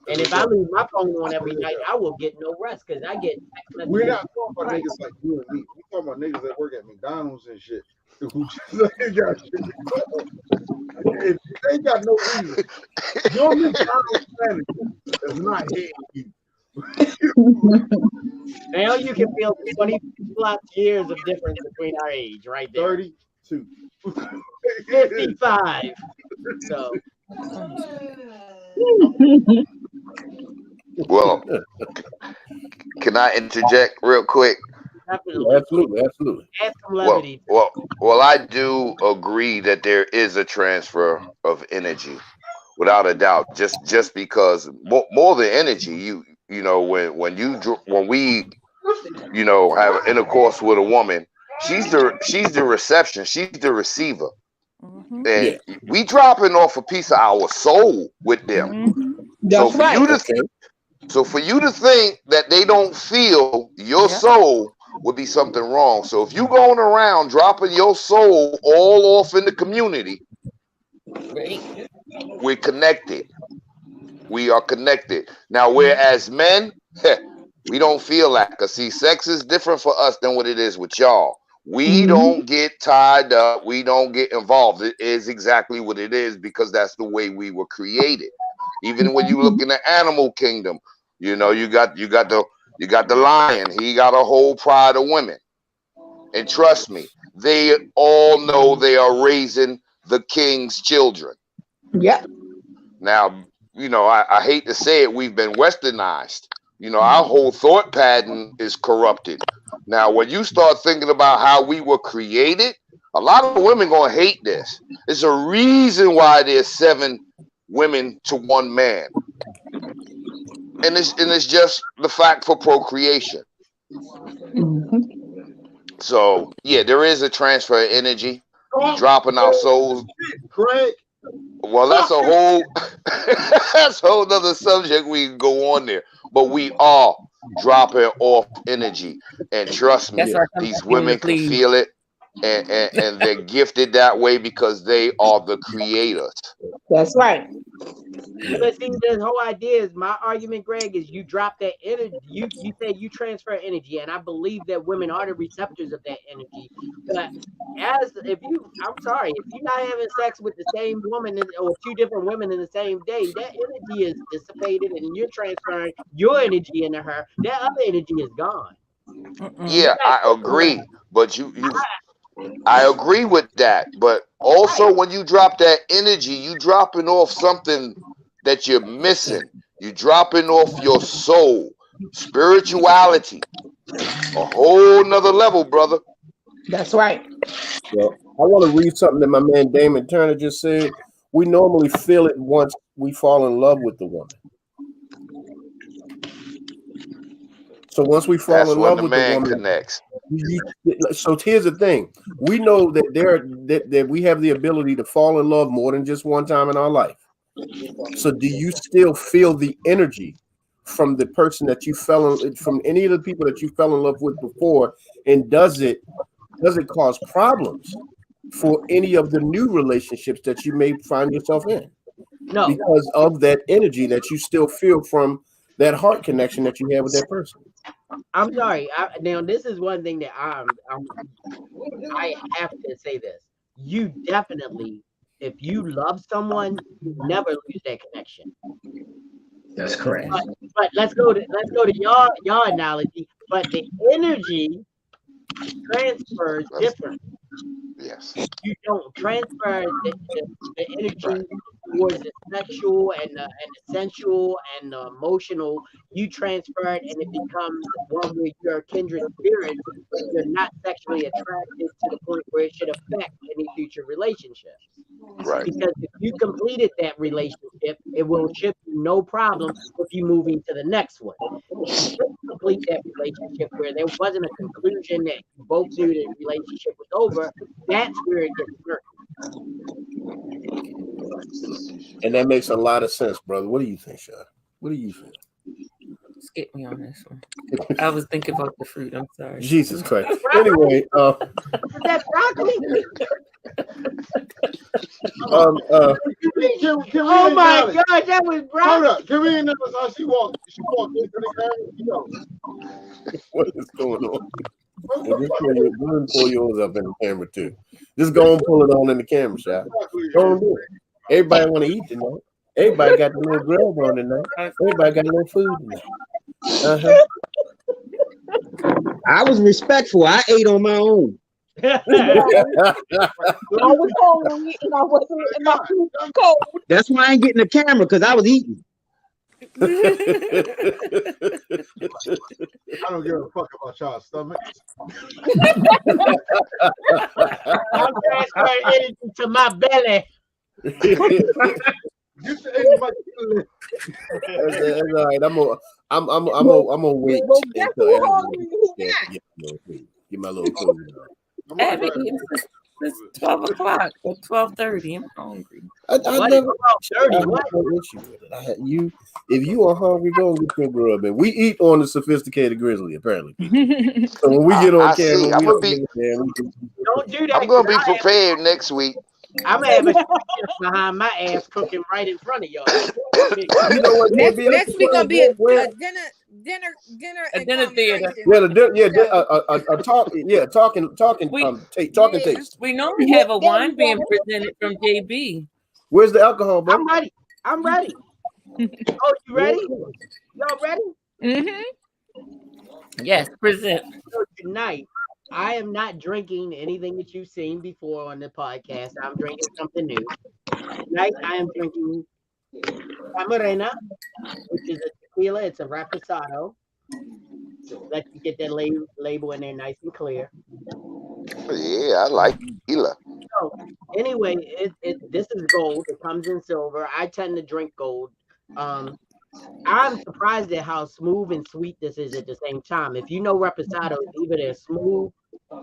And if I leave my phone on every night, I will get no rest because I get text messages. We're not talking about niggas like you and me. We're talking about niggas that work at McDonald's and shit. Who just ain't got shit. They got no reason. Your McDonald's manager is not hitting you. Now you can feel 20 plus years of difference between our age, right there. 32. 55. So. Well, can I interject real quick? Absolutely. Add some levity. Well, I do agree that there is a transfer of energy, without a doubt. Just because more than energy, when we have intercourse with a woman, she's the reception, she's the receiver, and we dropping off a piece of our soul with them. So for you to think that they don't feel your soul would be something wrong. So if you going around dropping your soul all off in the community, we're connected. We are connected. Now, whereas men, we don't feel that. Because see, sex is different for us than what it is with y'all. We don't get tied up. We don't get involved. It is exactly what it is because that's the way we were created. Even when you look in the animal kingdom, you got the lion. He got a whole pride of women. And trust me, they all know they are raising the king's children. Yeah. Now, I hate to say it, we've been westernized. Our whole thought pattern is corrupted. Now, when you start thinking about how we were created, a lot of women gonna hate this. There's a reason why there's 7 women to 1 man. And it's just the fact for procreation. So yeah, there is a transfer of energy, dropping our souls. Craig. Well, that's a whole other subject we can go on there. But we are dropping off energy. And trust me, these women can feel it. and they're gifted that way because they are the creators. That's right. But see, the whole idea is my argument, Greg, is you drop that energy. You say you transfer energy, and I believe that women are the receptors of that energy. But I'm sorry, if you're not having sex with the same woman or two different women in the same day, that energy is dissipated, and you're transferring your energy into her. That other energy is gone. Yeah, I agree. But I agree with that. But also, when you drop that energy, you dropping off something that you're missing. You dropping off your soul, spirituality, a whole nother level, brother. That's right. Well, I want to read something that my man Damon Turner just said. We normally feel it once we fall in love with the woman. So once we fall in love with the woman, connects. So here's the thing: we know that that we have the ability to fall in love more than just one time in our life. So do you still feel the energy from the person that you from any of the people that you fell in love with before, and does it cause problems for any of the new relationships that you may find yourself in? No, because of that energy that you still feel from that heart connection that you have with that person. I'm sorry. Now, this is one thing that I have to say this. You definitely, if you love someone, you never lose that connection. That's correct. But let's go to your analogy. But the energy transfers different. Yes. You don't transfer the energy towards the sexual and the sensual and the emotional. You transfer it, and it becomes one where you're kindred spirits, but you're not sexually attracted to the point where it should affect any future relationships. Right. Because if you completed that relationship, it will ship you no problem with you moving to the next one. If you didn't complete that relationship where there wasn't a conclusion that you both knew the relationship was over, that's where it gets murky. And that makes a lot of sense, brother. What do you think, Sean? What do you think? Skip me on this one. I was thinking about the fruit. I'm sorry. Jesus Christ. Anyway, that's broccoli. Oh my God, that was broccoli. Hold up, can we announce how she walked? She walked into the camera. What is going on? Go and pull yours up in the camera too. Just go and pull it on in the camera shot. Go and do it. Everybody want to eat tonight. Everybody got the little grub on tonight. Everybody got a little food tonight. I was respectful. I ate on my own. I was hungry and I wasn't and my food was cold. That's why I ain't getting the camera, because I was eating. I don't give a fuck about y'all's stomachs. I'm transferring energy to my belly. That's all right. I'm gonna wait until get my little food. I haven't eaten since 12 o'clock or 12:30. I'm hungry. I never. If you are hungry, go and get your grub. And we eat on the sophisticated Grizzly, apparently. So when we get on camera, don't do that. I'm gonna be prepared next week. I'm gonna have a behind my ass cooking right in front of y'all. You know what? Next week gonna be a dinner theater. Talking taste. We normally have a wine being presented from JB. Where's the alcohol, bro? I'm ready. Oh, you ready? Y'all ready? Mm-hmm. Yes, present. So tonight, I am not drinking anything that you've seen before on the podcast. I'm drinking something new. Tonight, I am drinking Camarena, which is a tequila. It's a reposado. Let you get that label in there nice and clear. Yeah, I like tequila. So anyway, this is gold. It comes in silver. I tend to drink gold. I'm surprised at how smooth and sweet this is at the same time. If you know reposados, either they're smooth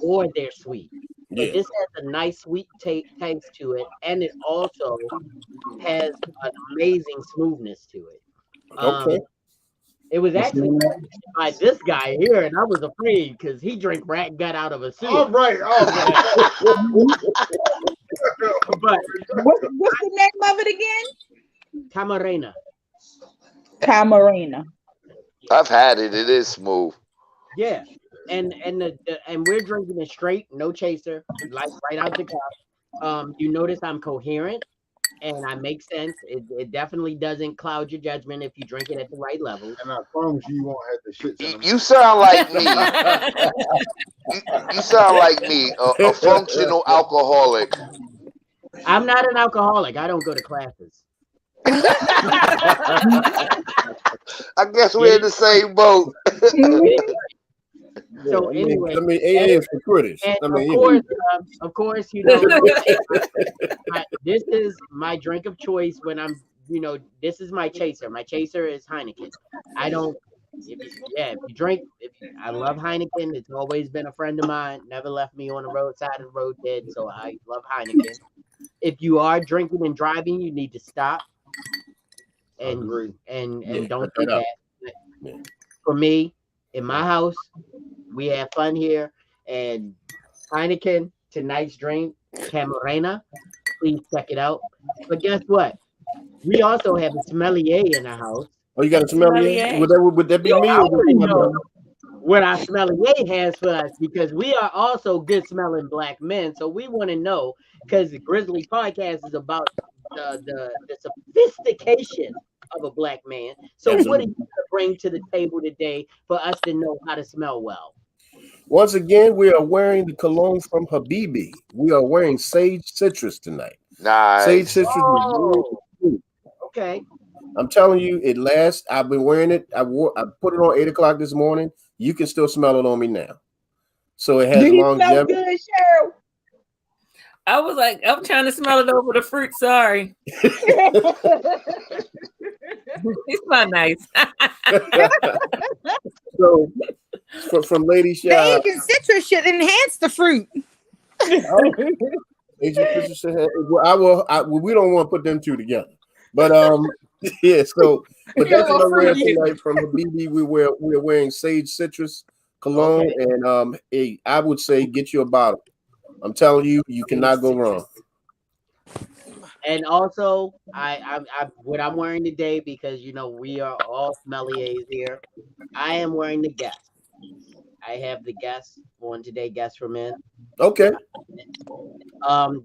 or they're sweet. But this has a nice sweet taste to it, and it also has an amazing smoothness to it. Okay. It was actually by this guy here, and I was afraid because he drank rat gut out of a sewer. All right. But what's the name of it again? Camarena. Camarena. I've had it. It is smooth. Yeah, and we're drinking it straight, no chaser, like right out the cup. You notice I'm coherent and I make sense. It definitely doesn't cloud your judgment if you drink it at the right level. And I promise you won't have the shit. You sound like me. you sound like me, a functional alcoholic. I'm not an alcoholic. I don't go to classes. I guess we're in the same boat. So anyway, I mean, AA is for critics. And I mean, of course, you know, this is my drink of choice when I'm, you know, this is my chaser. My chaser is Heineken. I don't. If you drink, I love Heineken. It's always been a friend of mine. Never left me on the roadside of the road dead. So I love Heineken. If you are drinking and driving, you need to stop and don't do that. Yeah. For me, in my house, we have fun here, and Heineken, tonight's drink, Camarena. Please check it out. But guess what? We also have a sommelier in the house. Oh, you got a sommelier? Would that be me? Or what our sommelier has for us, because we are also good smelling black men. So we want to know, because the Grizzly podcast is about the sophistication of a black man. So what are you going to bring to the table today for us to know how to smell well? Once again, we are wearing the cologne from Habibi. We are wearing Sage Citrus tonight. Nice. Sage Citrus. Okay. I'm telling you, it lasts. I've been wearing it. I put it on 8 o'clock this morning. You can still smell it on me now. So it has longevity. Smell good, Cheryl? I was like, I'm trying to smell it over the fruit. Sorry. It's not nice. So from Lady Shy, Sage and citrus should enhance the fruit. we don't want to put them two together. But yeah, so but that's what I'm wearing tonight from Habibi. We're wearing Sage Citrus cologne, and I would say get you a bottle. I'm telling you, you cannot go wrong. And also, I what I'm wearing today, because you know we are all sommeliers here. I am wearing the Guess. I have the Guess on today. Guess for Men. Okay.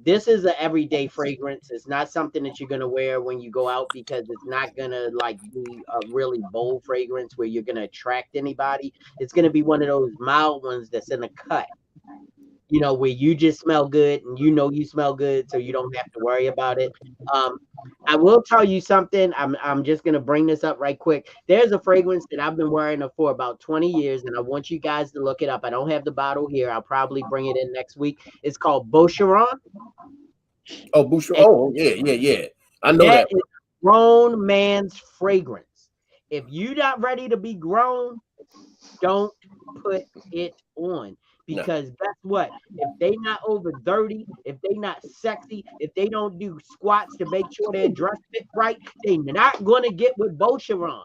This is an everyday fragrance. It's not something that you're gonna wear when you go out, because it's not gonna like be a really bold fragrance where you're gonna attract anybody. It's gonna be one of those mild ones that's in a cut. You know, where you just smell good and you know you smell good, so you don't have to worry about it. I will tell you something. I'm just gonna bring this up right quick. There's a fragrance that I've been wearing for about 20 years, and I want you guys to look it up. I don't have the bottle here. I'll probably bring it in next week. It's called Boucheron. Oh, Boucheron. Oh, yeah. I know that. Is a grown man's fragrance. If you're not ready to be grown, don't put it on. Because guess what? If they not over 30, if they not sexy, if they don't do squats to make sure their dress fit right, they're not gonna get with Boucheron.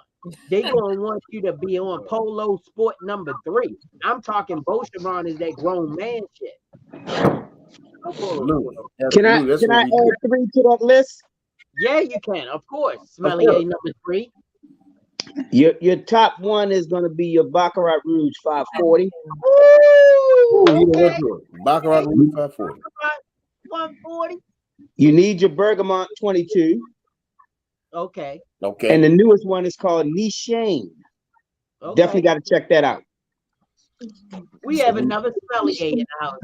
They gonna want you to be on Polo Sport number 3. I'm talking Boucheron is that grown man shit. Absolutely. Can I add 3 to that list? Yeah, you can. Of course. Sommelier number 3. Your top one is going to be your Baccarat Rouge 540. Okay. Baccarat Rouge 540. 140. You need your Bergamot 22. Okay. And the newest one is called Nishane. Okay. Definitely got to check that out. We have another sommelier in the house.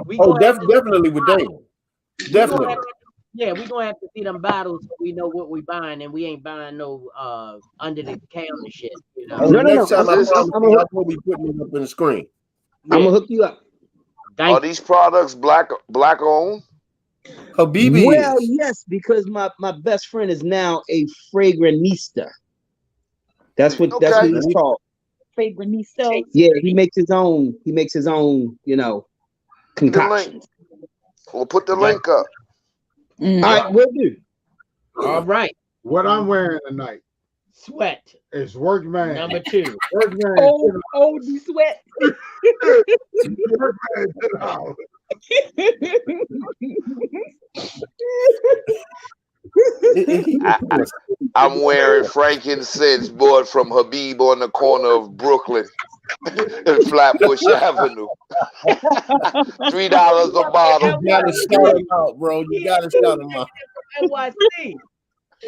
Definitely with Dave. Definitely. We're gonna have to see them bottles so we know what we're buying, and we ain't buying no under the counter shit. You know? Next time I will be putting it up in the screen. I'm gonna hook you up. Are these products black owned? Habibi. Well, yes, because my best friend is now a fragranista. That's what it's called. Fragranista. Yeah, he makes his own. You know, concoctions. We'll put the link up. All right, we'll do. All right. What I'm wearing tonight, Sweat. It's Workman. Number 2. Workman. Oldie Sweat. Workman. I'm wearing frankincense bought from Habib on the corner of Brooklyn and Flatbush Avenue. $3 a bottle. You gotta shout him out, bro. You gotta shout him out. NYC.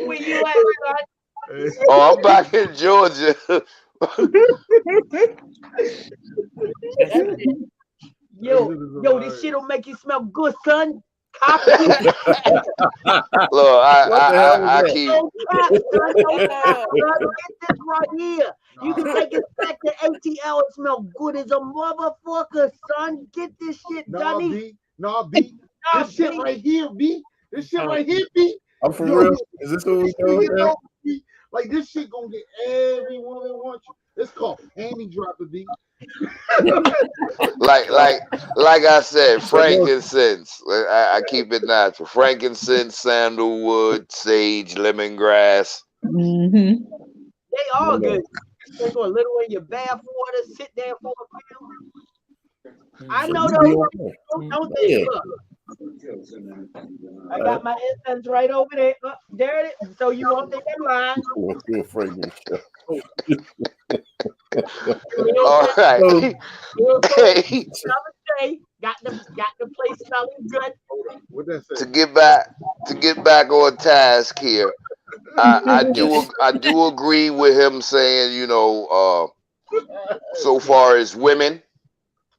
Where you at, son? Oh, I'm back in Georgia. Yo, this shit'll make you smell good, son. Look, I keep. Get this right here. You can take it back to ATL and smell good as a motherfucker, son. Get this shit done. B. This shit right here, B. This shit right here, B. I'm for real. Is this what we doing? Like this shit gonna get every woman that wants you. It's called panty dropper, B. like I said, frankincense. I keep it natural. Frankincense, sandalwood, sage, lemongrass. They all good. Take a little in your bath water, sit there for a few. I know those. Don't they? Look. I got my incense right over there. There it is. So you won't think I'm lying. All right. Got the place smelling good. To get back on task here, I do agree with him saying, you know, so far as women,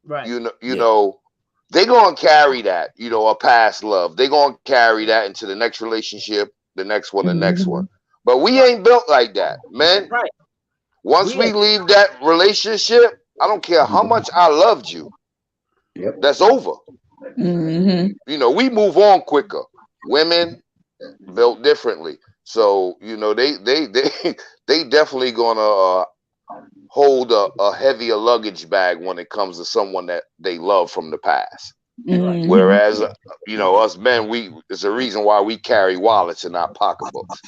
right? You know. They gonna carry that, you know, a past love. They gonna carry that into the next relationship, the next one, the next one. But we ain't built like that, man. Right. Once we leave that relationship, I don't care how much I loved you. Yep. That's over. You know, we move on quicker. Women built differently, so you know they definitely gonna hold a heavier luggage bag when it comes to someone that they love from the past. Whereas, you know, us men, it's a reason why we carry wallets in our pocketbooks.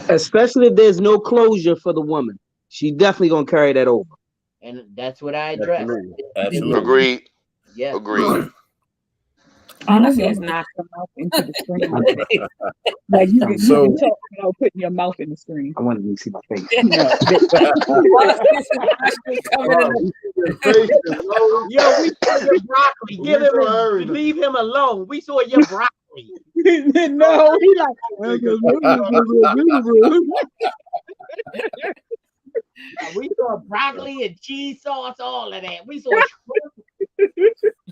Especially if there's no closure for the woman. She definitely gonna carry that over. And that's what I addressed. Absolutely. Agreed. Yeah. Agreed. All I see is knock your mouth into the screen. Like you can talk without putting your mouth in the screen. I wanted to see my face. Yo, we saw your broccoli. Leave him alone. We saw your broccoli. No, he like. We saw broccoli and cheese sauce, all of that. We saw shrimp.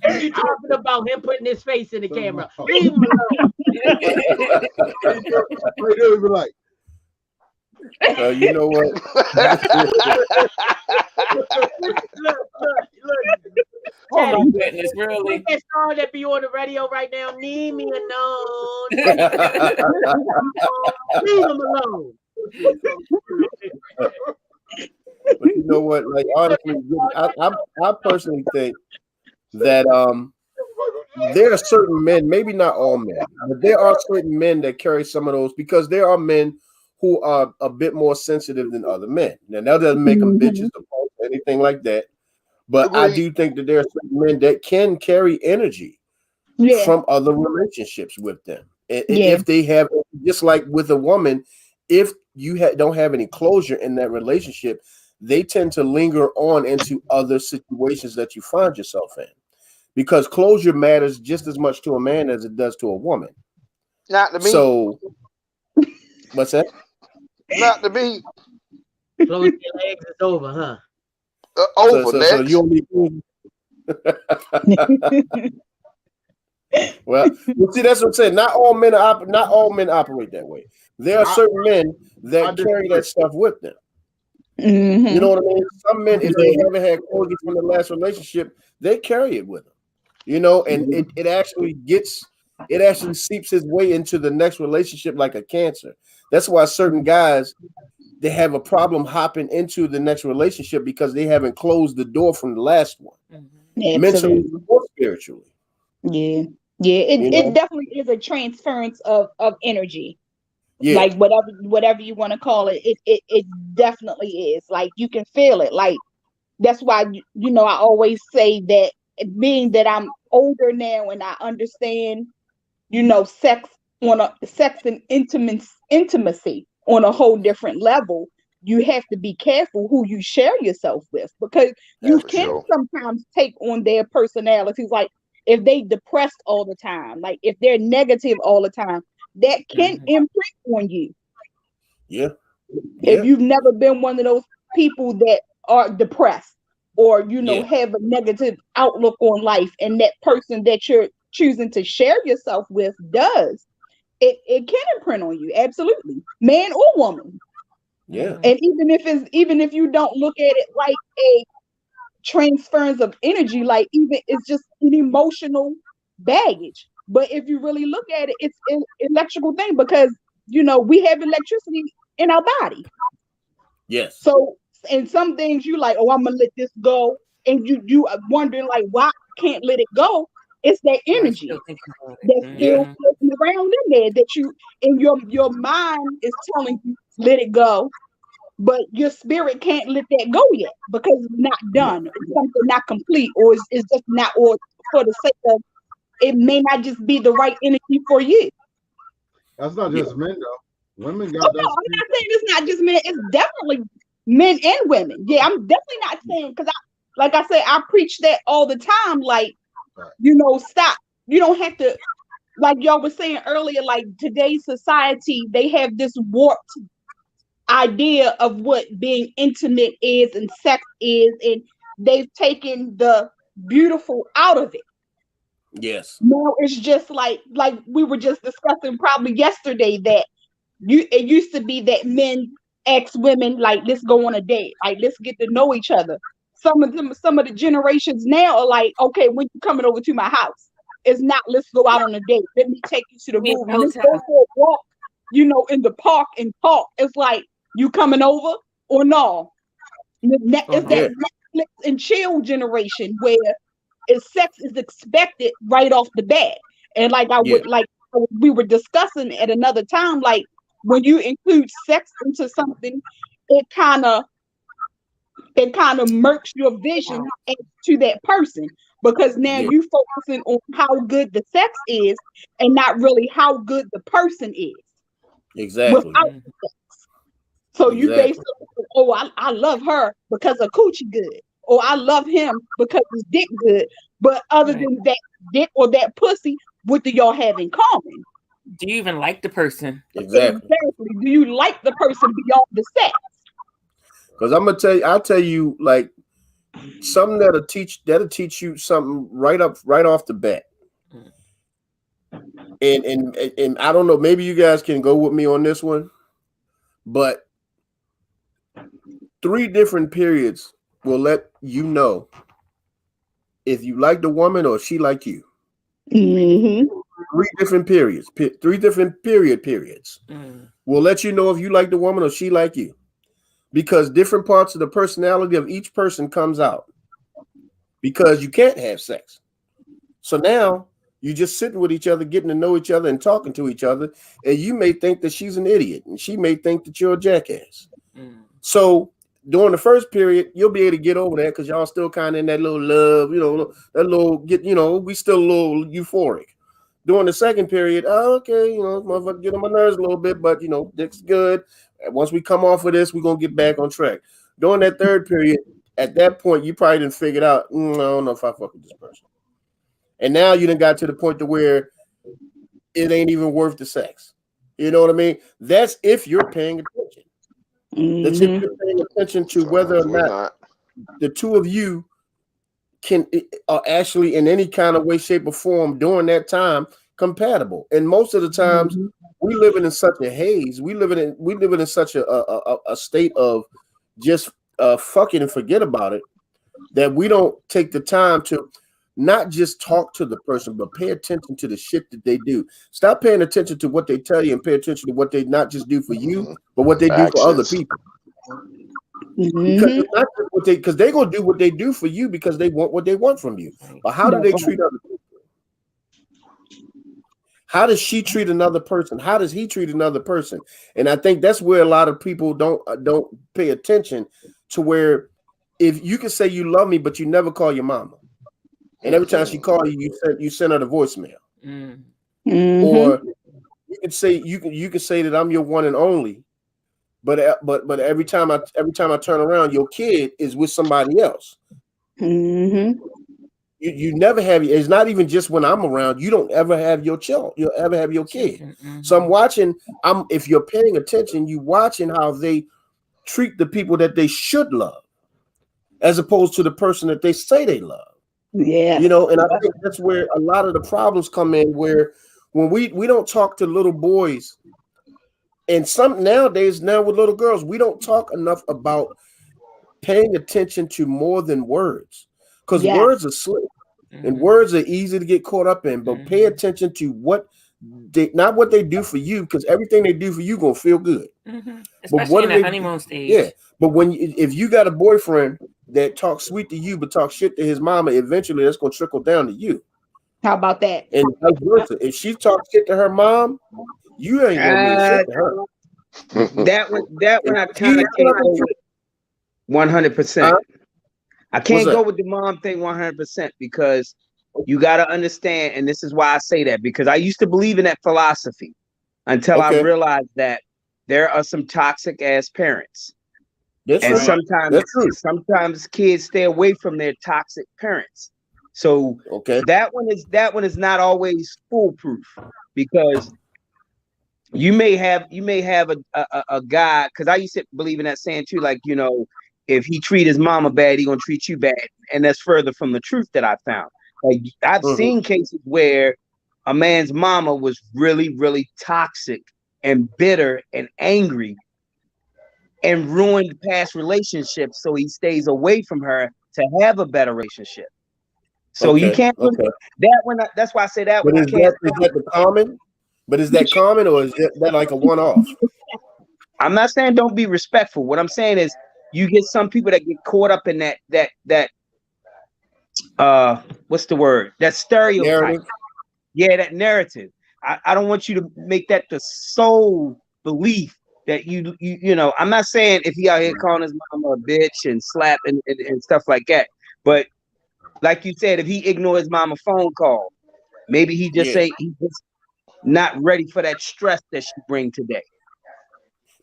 And you talking about him putting his face in the camera. Leave him alone. You know what? Look. Oh my goodness, really? That song that be on the radio right now, leave me alone. Leave him alone. But you know what? Like honestly, I personally think that there are certain men, maybe not all men, but there are certain men that carry some of those because there are men who are a bit more sensitive than other men. Now that doesn't make them bitches or anything like that. But I do think that there are certain men that can carry energy from other relationships with them. If they have, just like with a woman, if you don't have any closure in that relationship, they tend to linger on into other situations that you find yourself in. Because closure matters just as much to a man as it does to a woman. Not to me. So, what's that? Not to me. Close your legs, it's over, huh? Over, so you only. Well, see, that's what I'm saying. Not all men operate that way. There are certain men that carry that stuff with them. You know what I mean? Some men, if they haven't had closure from the last relationship, they carry it with them. You know, and it actually seeps its way into the next relationship like a cancer. That's why certain guys, they have a problem hopping into the next relationship because they haven't closed the door from the last one, mentally or spiritually. Yeah. It definitely is a transference of energy. Yeah. Like whatever you want to call it, it definitely is. Like you can feel it. Like that's why you know I always say that being that I'm older now and I understand, you know, sex and intimacy on a whole different level. You have to be careful who you share yourself with, because you For can sure. sometimes take on their personalities. Like if they depressed all the time, like if they're negative all the time, that can imprint on you. Yeah. If you've never been one of those people that are depressed or, you know, have a negative outlook on life, and that person that you're choosing to share yourself with does, it can imprint on you. Absolutely. Man or woman. Yeah. And even if you don't look at it like a transference of energy, like even it's just an emotional baggage. But if you really look at it, it's an electrical thing, because you know we have electricity in our body. Yes. So and some things you like, oh, I'm gonna let this go, and you are wondering like why I can't let it go. It's that energy that's still floating around in there that you in your mind is telling you let it go, but your spirit can't let that go yet because it's not done. It's something not complete, or it's just not, or for the sake of it may not just be the right energy for you. That's not just men though. Women Oh got no, that. I'm not saying it's not just men. It's definitely men and women. Yeah, I'm definitely not saying, because like I say, I preach that all the time. Like, you know, stop. You don't have to, like y'all was saying earlier, like today's society, they have this warped idea of what being intimate is and sex is, and they've taken the beautiful out of it. Yes. Now it's just like we were just discussing probably yesterday, that it used to be that men ask women like, let's go on a date, like let's get to know each other. Some of the generations now are like, okay, when you coming over to my house? It's not let's go out on a date. Let me take you to the movie. Let's go for a walk, you know, in the park and talk. It's like, you coming over or no? It's that Netflix and chill generation where sex is expected right off the bat. And like we were discussing at another time, like when you include sex into something, it kind of murks your vision to that person, because now you focusing on how good the sex is and not really how good the person is. Exactly. Without the sex. So you basically, oh, I love her because her coochie good, or I love him because his dick good. But other than that dick or that pussy, what do y'all have in common? Do you even like the person? Exactly. Do you like the person beyond the sex? Because I'll tell you like something that'll teach you something right off the bat. And I don't know, maybe you guys can go with me on this one, but 3 different periods will let you know if you like the woman or she like you. Mm-hmm. 3 different periods, 3 different periods will let you know if you like the woman or she like you, because different parts of the personality of each person comes out, because you can't have sex. So now you're just sitting with each other, getting to know each other and talking to each other, and you may think that she's an idiot and she may think that you're a jackass. So during the first period, you'll be able to get over that because y'all still kind of in that little love, you know, that little we still a little euphoric. During the second period, okay, you know, motherfucker get on my nerves a little bit, but you know, dick's good. Once we come off of this, we're gonna get back on track. During that third period, at that point, you probably didn't figure out, I don't know if I fuck with this person. And now you done got to the point to where it ain't even worth the sex. You know what I mean? That's if you're paying attention. That's if you're paying attention to whether or not the two of you are actually in any kind of way, shape, or form during that time compatible. And most of the times, we living in such a haze. We living in such a state of just fucking and forget about it, that we don't take the time to not just talk to the person, but pay attention to the shit that they do. Stop paying attention to what they tell you and pay attention to what they not just do for you, but what they do for other people. Because it's not because they're gonna do what they do for you because they want what they want from you. But how do they treat other people? How does she treat another person? How does he treat another person? And I think that's where a lot of people don't pay attention to, where if you can say you love me, but you never call your mama, and every time she calls you, you send her the voicemail, or you can say that I'm your one and only, but every time I turn around, your kid is with somebody else. You never have. It's not even just when I'm around. You don't ever have your child. You'll ever have your kid. So I'm watching. If you're paying attention, you watching how they treat the people that they should love, as opposed to the person that they say they love. Yeah, you know. And I think that's where a lot of the problems come in. Where when we don't talk to little boys, and some nowadays with little girls, we don't talk enough about paying attention to more than words, because words are slick. And words are easy to get caught up in, but pay attention to not what they do for you, because everything they do for you gonna feel good. Especially in the honeymoon stage. Yeah, but if you got a boyfriend that talks sweet to you but talks shit to his mama, eventually that's gonna trickle down to you. How about that? And vice versa. If she talks shit to her mom, you ain't gonna mean shit to her. That one I kind of can't go with 100%. I can't go with the mom thing 100% because you got to understand, and this is why I say that, because I used to believe in that philosophy until I realized that there are some toxic ass parents. And sometimes kids stay away from their toxic parents. So that one is not always foolproof, because you may have a guy, because I used to believe in that saying too, like, you know, if he treat his mama bad, he gonna treat you bad. And that's further from the truth that I found. Like, I've seen cases where a man's mama was really, really toxic and bitter and angry and ruined past relationships, so he stays away from her to have a better relationship. So you can't that one. That's why I say that one. Is that the common? But is that common, or is that like a one-off? I'm not saying don't be respectful. What I'm saying is, you get some people that get caught up in that what's the word? That stereotype. Narrative. Yeah, that narrative. I don't want you to make that the sole belief that you know. I'm not saying if he out here calling his mama a bitch and slap and stuff like that. But like you said, if he ignores his mama phone call, maybe he just say he's just not ready for that stress that she bring today.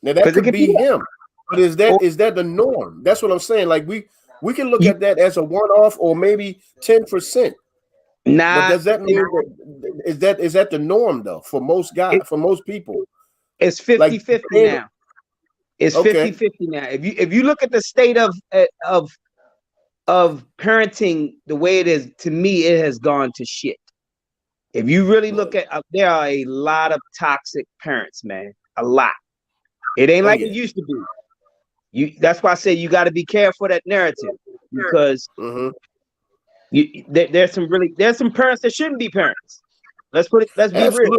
Now that could be him. But is that the norm? That's what I'm saying. Like we can look at that as a one-off, or maybe 10%. Nah. But does that mean is that the norm though for most guys, for most people? It's 50-50 now. It's 50-50 now. If you look at the state of parenting the way it is, to me, it has gone to shit. If you really look at, there are a lot of toxic parents, man. A lot. It ain't like it used to be. That's why I say you got to be careful of that narrative, because there's some parents that shouldn't be parents. Let's be real.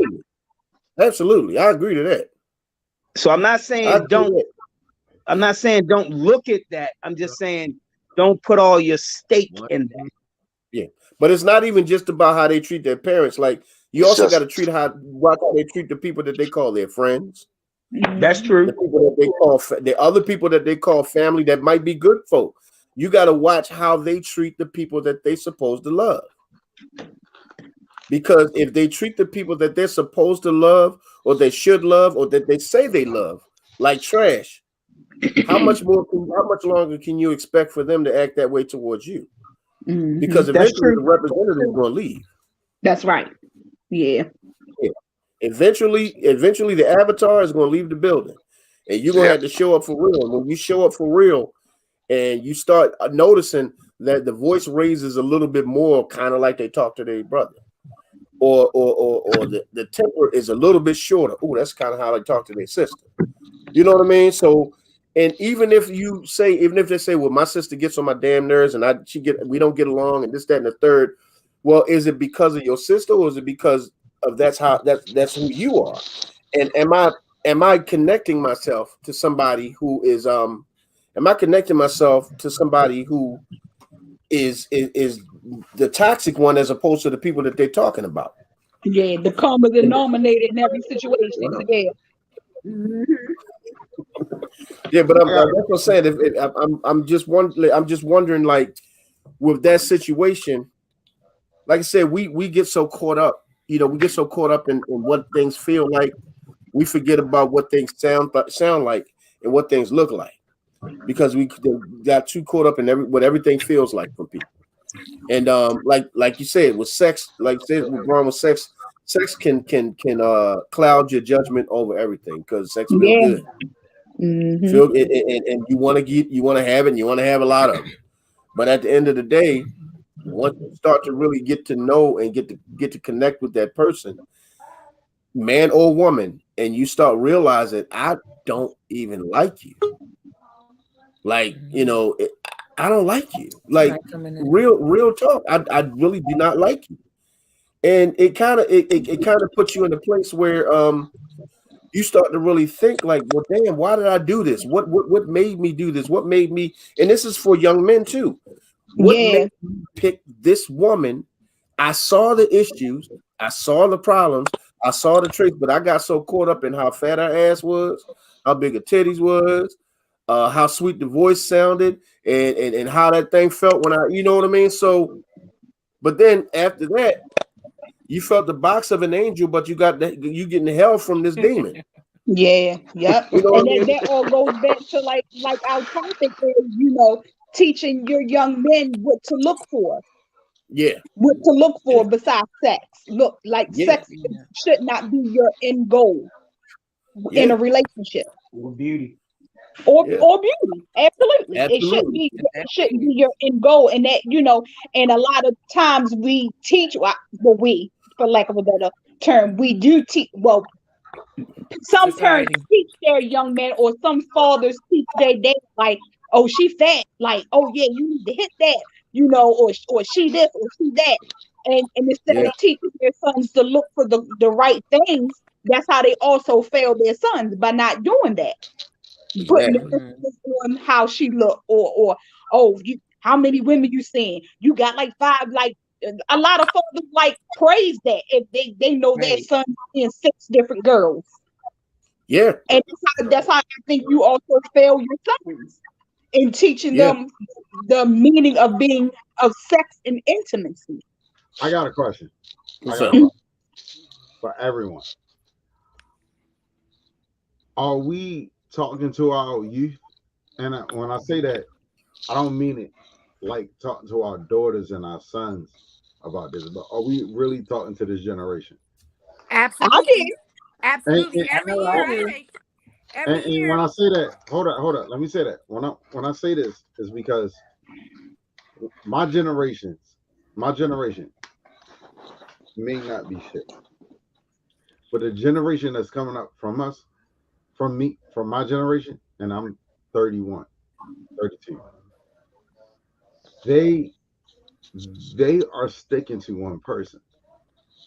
Absolutely, I agree to that. So I'm not saying don't look at that. I'm just saying don't put all your stake in that. Yeah, but it's not even just about how they treat their parents. Like, you also got to watch how they treat the people that they call their friends. That's true. The people that they call the other people that they call family that might be good folk. You got to watch how they treat the people that they supposed to love. Because if they treat the people that they're supposed to love, or they should love, or that they say they love, like trash, how much longer can you expect for them to act that way towards you? Because eventually the representative is going to leave. That's right. Yeah. Eventually the avatar is going to leave the building, and you're going to have to show up for real. And when you show up for real, and you start noticing that the voice raises a little bit more, kind of like they talk to their brother, or the temper is a little bit shorter. Oh, that's kind of how they talk to their sister. You know what I mean? So, and even if they say, well, my sister gets on my damn nerves, and we don't get along, and this, that, and the third. Well, is it because of your sister, or is it because of that's who you are? And am I connecting myself to somebody who is is the toxic one, as opposed to the people that they're talking about? Yeah, the common denominator in every situation. Yeah. Yeah, but that's what I'm saying. I'm just wondering, like, with that situation, like I said, we get so caught up, we get so caught up in what things feel like, we forget about what things sound like and what things look like, because we got too caught up in what everything feels like for people. And like you said, with sex, like you said, with Ron, with sex can cloud your judgment over everything, because sex feel good. Feel and you want to have it, and you want to have a lot of it. But at the end of the day, once you start to really get to know and get to connect with that person, man or woman, and you start realizing, I don't even like you. Like, I don't like you. Like, real talk. I really do not like you. And it kind of puts you in a place where you start to really think, like, well, damn, why did I do this? What made me do this? What made me? And this is for young men too. What made me pick this woman? I saw the issues, I saw the problems, I saw the traits, but I got so caught up in how fat her ass was, how big her titties was, how sweet the voice sounded, and how that thing felt when you know what I mean? So, but then after that, you felt the box of an angel, but you getting hell from this demon. Yeah, yep. You know, and that all goes back to like our topic is, teaching your young men what to look for. Yeah. What to look for besides sex. Look, sex should not be your end goal in a relationship. Or beauty. Or beauty. Absolutely. It shouldn't be your end goal. And that, and a lot of times we teach, for lack of a better term, we do teach, some parents teach their young men, or some fathers teach their dads, like, oh, she fat, like, oh yeah, you need to hit that, or she this or she that. And instead of teaching their sons to look for the right things, that's how they also fail their sons, by not doing that. Putting the emphasis on how she look, or how many women you seeing? You got like 5, like a lot of fathers like praise that if they know their son in 6 different girls. Yeah. And that's how I think you also fail your sons in teaching them the meaning of sex and intimacy. I got a question. For everyone. Are we talking to our youth? And when I say that, I don't mean it like talking to our daughters and our sons about this, but are we really talking to this generation? Absolutely. Absolutely. Every year. When I say that, hold up. Let me say that. When I say this is because my generation may not be shit, but the generation that's coming up from us, from my generation, and I'm 31, 32. They are sticking to one person.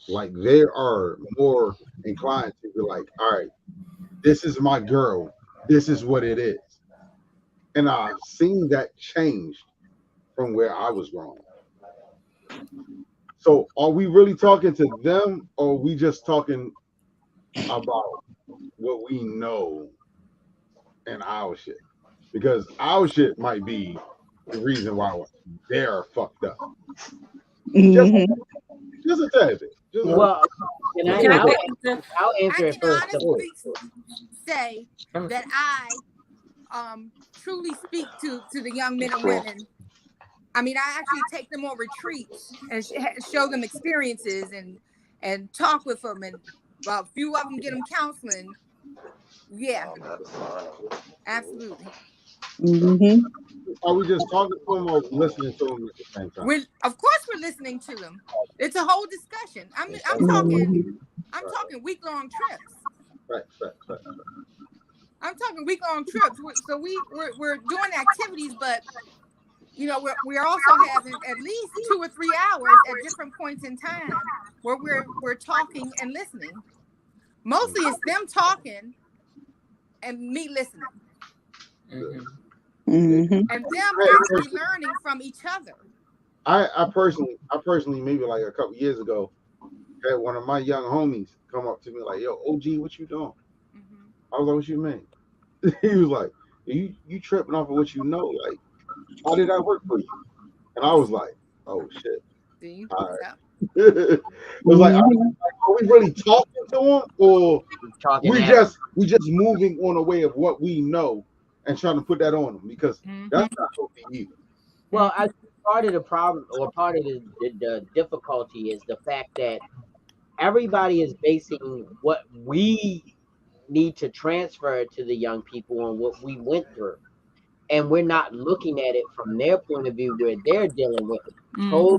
Like, they are more inclined to be like, all right, this is my girl. This is what it is. And I've seen that change from where I was growing. So are we really talking to them, or are we just talking about what we know and our shit? Because our shit might be the reason why they're fucked up. Just a tad bit. I'll answer it first. I can honestly say that I truly speak to the young men and women. I mean, I actually take them on retreats and show them experiences and talk with them, and a few of them get them counseling. Yeah, absolutely. Are we just talking to them or listening to them at the same time? Of course, we're listening to them. It's a whole discussion. I'm talking week-long trips. Right. I'm talking week-long trips. So we're doing activities, but we're also having at least 2 or 3 hours at different points in time where we're talking and listening. Mostly it's them talking and me listening. And them actually learning from each other. I personally maybe like a couple years ago had one of my young homies come up to me like, "Yo, OG, what you doing?" I was like, "What you mean?" He was like, "You tripping off of what you know? Like, how did that work for you?" And I was like, "Oh shit." All right. It was like, are we really talking to him, or we just moving on a way of what we know and trying to put that on them, because that's not healthy either. Well, I think part of the problem, or part of the difficulty, is the fact that everybody is basing what we need to transfer to the young people on what we went through, and we're not looking at it from their point of view, where they're dealing with a whole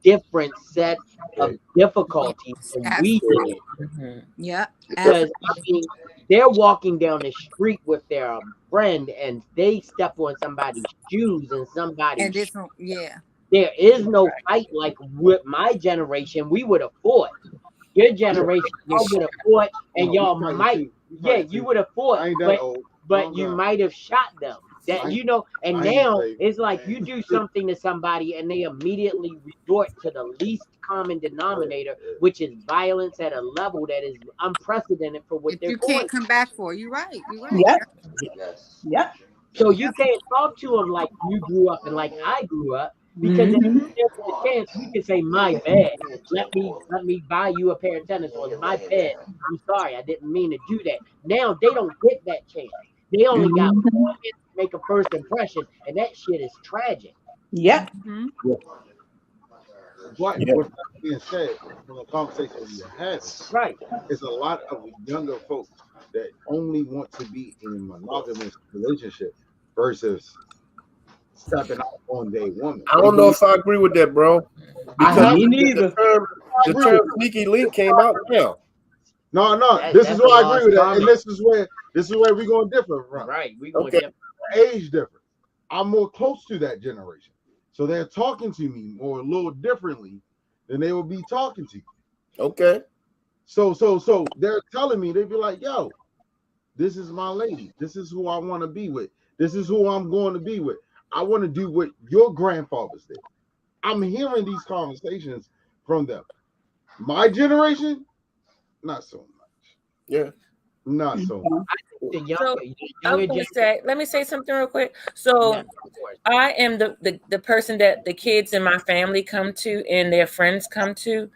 different set of difficulties than we did. Yeah. Because I mean, they're walking down the street with their friend and they step on somebody's shoes and somebody's there is no fight like with my generation. We would have fought. Your generation, y'all would have fought, and y'all might, you would have fought, but you might have shot them. That, you know, and now it's like you do something to somebody and they immediately resort to the least common denominator, which is violence at a level that is unprecedented for what you can't come back for. You're right. Yep. So you can't talk to them like you grew up and like I grew up, because if there's a chance you can say, "My bad. Let me buy you a pair of tennis ones. My bad. I'm sorry. I didn't mean to do that." Now they don't get that chance. They only got one chance to make a first impression, and that shit is tragic. Yep. But with that being said, from the conversation we had, right, it's a lot of younger folks that only want to be in a monogamous relationship versus stepping out on their woman. I don't know if I agree with that, bro. Because me neither. The term sneaky link came out now. No. This is why I agree with that, and this is where we're going different from. Right, we going different. Age difference. I'm more close to that generation, so they're talking to me more a little differently than they will be talking to you. Okay. So they're telling me, they'd be like, "Yo, this is my lady. This is who I want to be with. This is who I'm going to be with. I want to do what your grandfathers did." I'm hearing these conversations from them. My generation, not so much. Yeah. Not so much. Let me say something real quick. So I am the person that the kids in my family come to and their friends come to,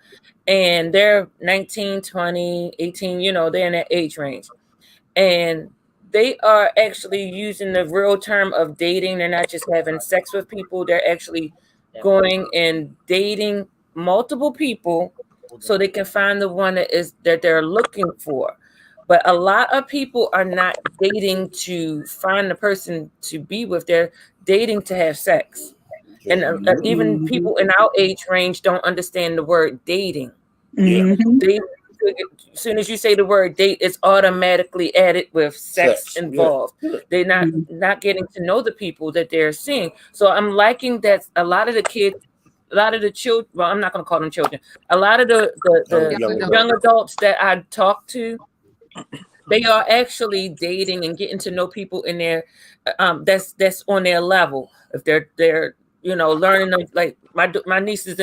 and they're 19, 20, 18, you know, they're in that age range. And they are actually using the real term of dating. They're not just having sex with people. They're actually going and dating multiple people so they can find the one that they're looking for. But a lot of people are not dating to find the person to be with. They're dating to have sex. And even people in our age range don't understand the word dating. As soon as you say the word date, it's automatically added with sex involved. They're not getting to know the people that they're seeing. So I'm liking that a lot of the kids, a lot of the children, well, I'm not going to call them children, a lot of the young adults that I talk to, they are actually dating and getting to know people in their that's on their level. If they're you know, learning them, like my niece is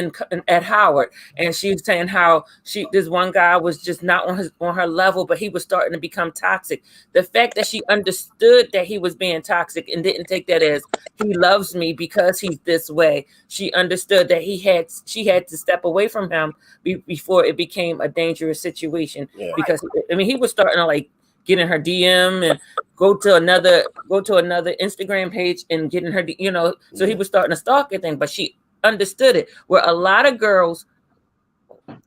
at Howard, and she was saying how this one guy was just not on her level, but he was starting to become toxic. The fact that she understood that he was being toxic and didn't take that as he loves me because he's this way. She understood that she had to step away from him before it became a dangerous situation. Because I mean, he was starting to like get in her DM and go to another Instagram page and getting her, you know, so he was starting to stalk her thing, but she understood it. Where a lot of girls,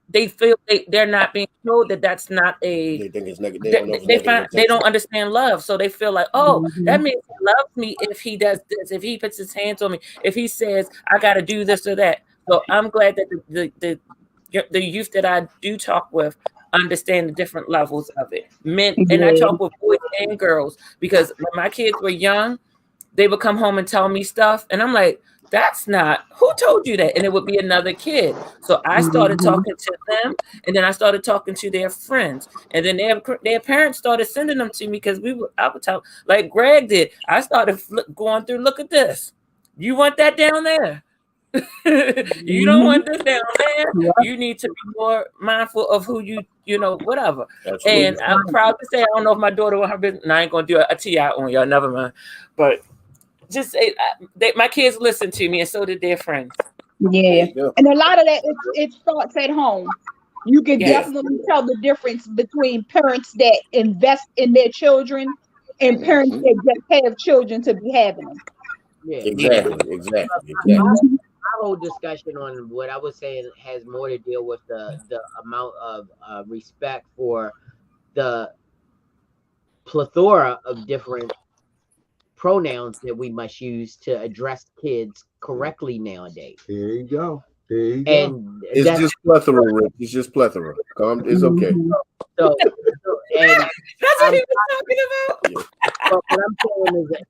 they feel they're not being told that that's not a. They think it's negative. They don't understand love, so they feel like, oh, that means he loves me if he does this, if he puts his hands on me, if he says I got to do this or that. So I'm glad that the youth that I do talk with understand the different levels of it. Men, and I talk with boys and girls, because when my kids were young, they would come home and tell me stuff, and I'm like, that's not, who told you that? And it would be another kid. So I started talking to them, and then I started talking to their friends, and then their parents started sending them to me, because I would talk like Greg did. I started going through, look at this. You want that down there? You don't want this down there. You need to be more mindful of who you know, whatever. Absolutely. And I'm proud to say, I don't know if my daughter will her business. And I ain't gonna do a TI on y'all, never mind. But just my kids listen to me, and so did their friends. Yeah, and a lot of that it starts at home. You can definitely tell the difference between parents that invest in their children and parents that just have children to be having them. Yeah, Exactly. My whole discussion on what I was saying has more to deal with the amount of respect for the plethora of different pronouns that we must use to address kids correctly nowadays. Here you go. And it's just plethora, Rick. It's just plethora. It's okay. So and that's what he was talking about. But what I'm saying is that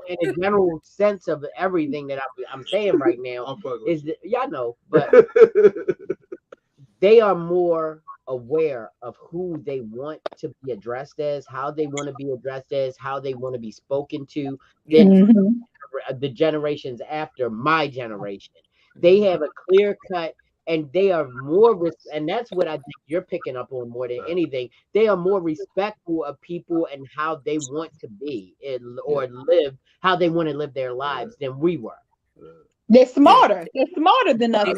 in a general sense of everything that I'm saying right now is that y'all know, but they are more aware of who they want to be addressed as, how they want to be addressed as, how they want to be spoken to than the generations after my generation. They have a clear cut, and they are more, and that's what I think you're picking up on more than anything. They are more respectful of people and how they want to be or live, how they want to live their lives than we were. They're smarter. They're smarter than us. But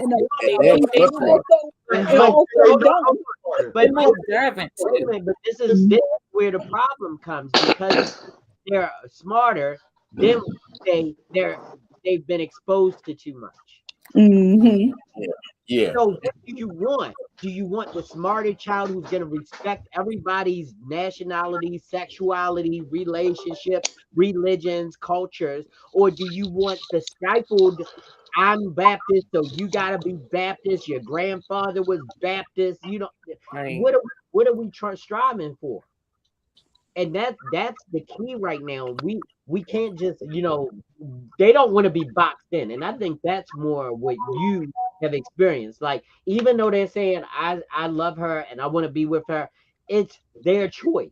this is where the problem comes, because they're smarter. Then they've been exposed to too much. Yeah. So what do you want? Do you want the smarter child who's going to respect everybody's nationality, sexuality, relationships, religions, cultures? Or do you want the stifled, I'm Baptist, so you got to be Baptist, your grandfather was Baptist, you know, right. What are we striving for? And that's the key right now. We can't just, you know, they don't want to be boxed in. And I think that's more what you have experienced. Like, even though they're saying I love her and I want to be with her, it's their choice.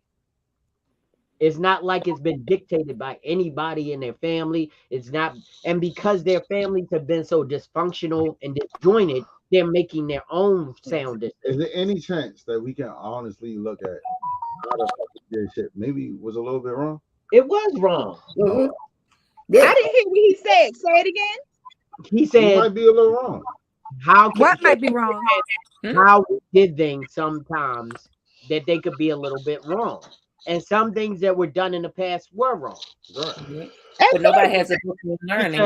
It's not like it's been dictated by anybody in their family. It's not, and because their families have been so dysfunctional and disjointed, they're making their own sound. Is there any chance that we can honestly look at how the fucking shit maybe was a little bit wrong? It was wrong. Yeah. I didn't hear what he said. Say it again. He said it might be a little wrong. What might be wrong? How we did things sometimes that they could be a little bit wrong. And some things that were done in the past were wrong. Right. But nobody has a book of learning.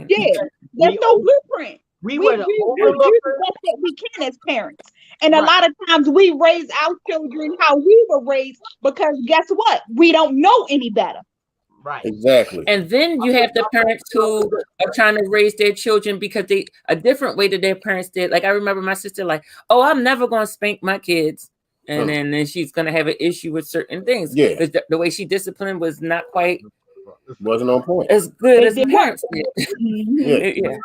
There's no blueprint. We do the best that we can as parents. And a lot of times we raise our children how we were raised, because guess what? We don't know any better. Right. Exactly. And then you have the parents who are trying to raise their children because they a different way that their parents did. Like, I remember my sister like, oh, I'm never going to spank my kids. And then she's going to have an issue with certain things. Yeah. The way she disciplined was not quite. Wasn't on point. As good as the parents did. Yeah.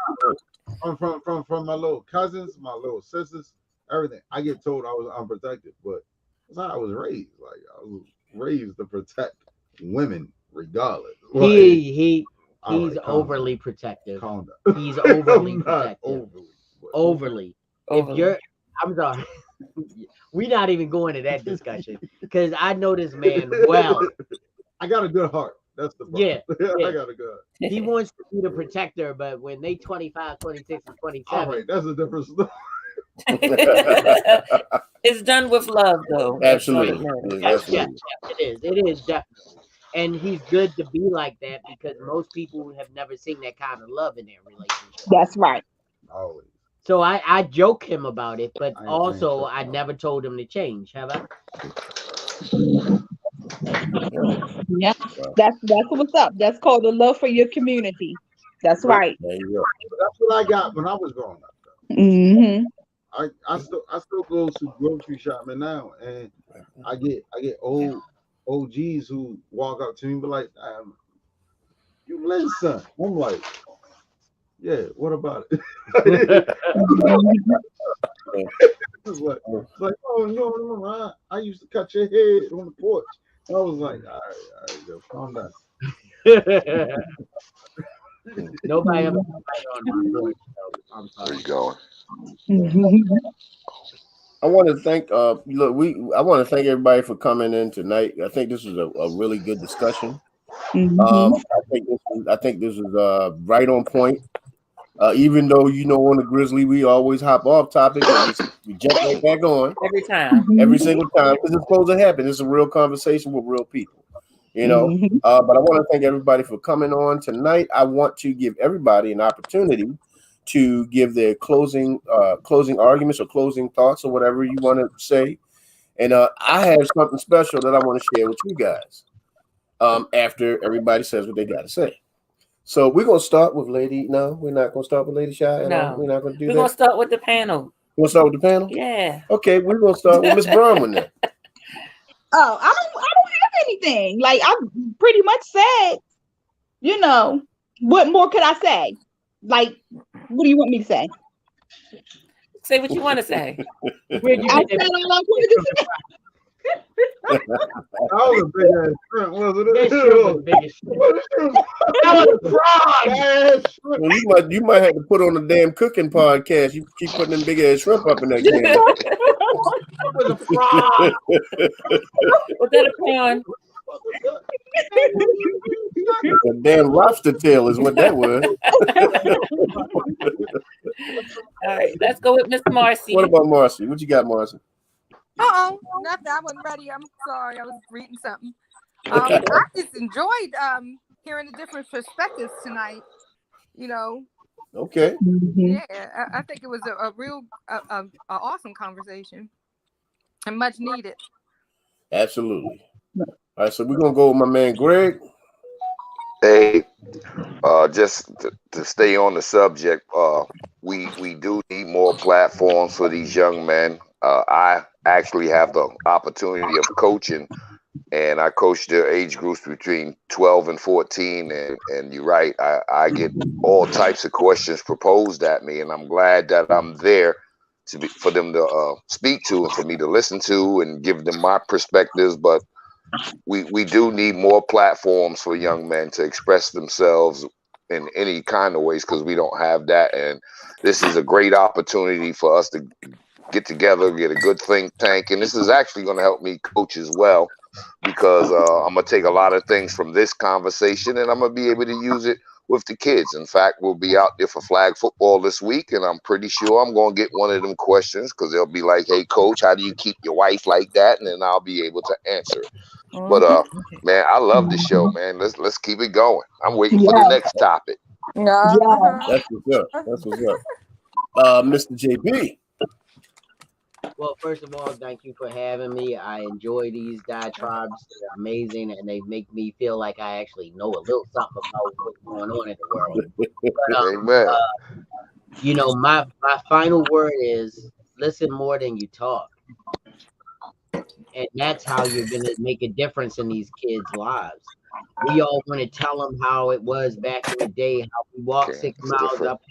From my little cousins, my little sisters, everything. I get told I was unprotected, but that's how I was raised. Like, I was raised to protect women regardless. Like, he's overly protective. He's overly protective. Overly. If you're, I'm sorry. We're not even going to that discussion because I know this man well. I got a good heart. That's the problem. Yeah. I got a good. He wants to be the protector, but when they 25, 26, and 27. All right, that's a different story. It's done with love, though. Absolutely. Yes, it is. It is definitely. And he's good to be like that because most people have never seen that kind of love in their relationship. That's right. Always. So I joke him about it, but also I never told him to change, have I? Yeah, that's what's up. That's called the love for your community. That's right. There you go. That's what I got when I was growing up. Mm-hmm. I still go to grocery shopping now, and I get old OGs who walk up to me and be like, "You listen." I'm like, "Yeah, what about it?" It's like, oh no, I used to cut your head on the porch. I was like, all right, yo, calm down. Nobody ever right on my board. So I'm sorry. Where you going? I want to thank I want to thank everybody for coming in tonight. I think this was a really good discussion. I think this is right on point. Even though on the Grizzly we always hop off topic and we jump right back on every time, every single time, because it's supposed to happen. It's a real conversation with real people, But I want to thank everybody for coming on tonight. I want to give everybody an opportunity to give their closing arguments or closing thoughts or whatever you want to say. And I have something special that I want to share with you guys after everybody says what they got to say. So we're going to start with Lady. No, we're not going to start with Lady Shy. No, we're not going to do that. We're going to start with the panel. You want to start with the panel? Yeah. Okay, we're going to start with Miss Bronwyn then. Oh, I don't have anything. Like I pretty much said, what more could I say? Like, what do you want me to say? Say what you want to say. I said all I wanted to say. That was a big ass shrimp, wasn't it? That was a fraud. Well, you might have to put on a damn cooking podcast. You keep putting them big ass shrimp up in that can. That was a fraud. Was that a pan? A damn lobster tail is what that was. All right, let's go with Miss Marcy. What about Marcy? What you got, Marcy? Nothing. I wasn't ready. I'm sorry. I was reading something. I just enjoyed hearing the different perspectives tonight. Okay. Yeah, I think it was a real awesome conversation and much needed. Absolutely. All right, so we're gonna go with my man Greg. Hey, just to stay on the subject, we do need more platforms for these young men. I actually have the opportunity of coaching, and I coach their age groups between 12 and 14. And you're right, I get all types of questions proposed at me, and I'm glad that I'm there for them to speak to and for me to listen to and give them my perspectives. But we do need more platforms for young men to express themselves in any kind of ways, because we don't have that. And this is a great opportunity for us to get together, get a good think tank. And this is actually going to help me coach as well, because I'm going to take a lot of things from this conversation and I'm going to be able to use it with the kids. In fact, we'll be out there for flag football this week, and I'm pretty sure I'm going to get one of them questions, because they'll be like, hey, coach, how do you keep your wife like that? And then I'll be able to answer it. But man, I love the show, man. Let's keep it going. I'm waiting for the next topic. Yeah. That's what's up. That's what's up. Mr. JB. Well, first of all, thank you for having me. I enjoy these diatribes. They're amazing, and they make me feel like I actually know a little something about what's going on in the world. But, Amen. My final word is listen more than you talk. And that's how you're going to make a difference in these kids' lives. We all want to tell them how it was back in the day, how we walked 6 miles up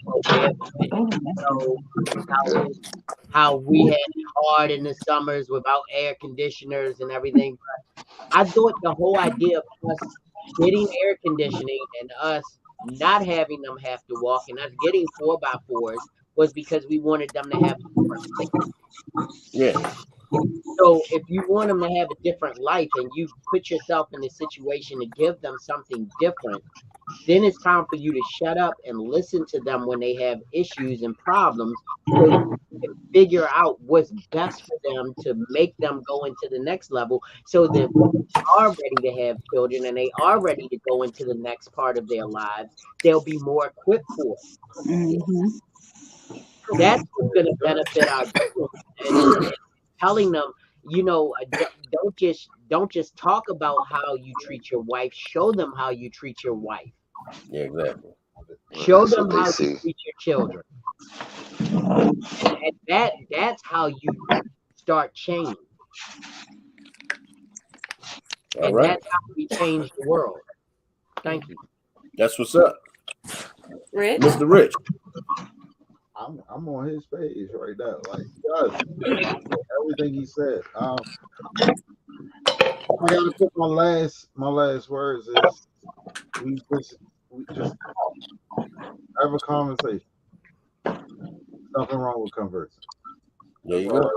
how we had it hard in the summers without air conditioners and everything. But I thought the whole idea of us getting air conditioning and us not having them have to walk and us getting 4x4s was because we wanted them to have Yeah. So if you want them to have a different life and you put yourself in a situation to give them something different, then it's time for you to shut up and listen to them when they have issues and problems, so you can figure out what's best for them to make them go into the next level, so that when they are ready to have children and they are ready to go into the next part of their lives, they'll be more equipped for it. Mm-hmm. That's what's going to benefit our children. And telling them, don't just talk about how you treat your wife. Show them how you treat your wife. Yeah, exactly. Show them how you treat your children. And that's how you start change. And that's how we change the world. Thank you. That's what's up. Rich? Mr. Rich. I'm on his page right now. Like, everything he said. I gotta put my last words is we just talk. Have a conversation. Nothing wrong with conversing. There you go.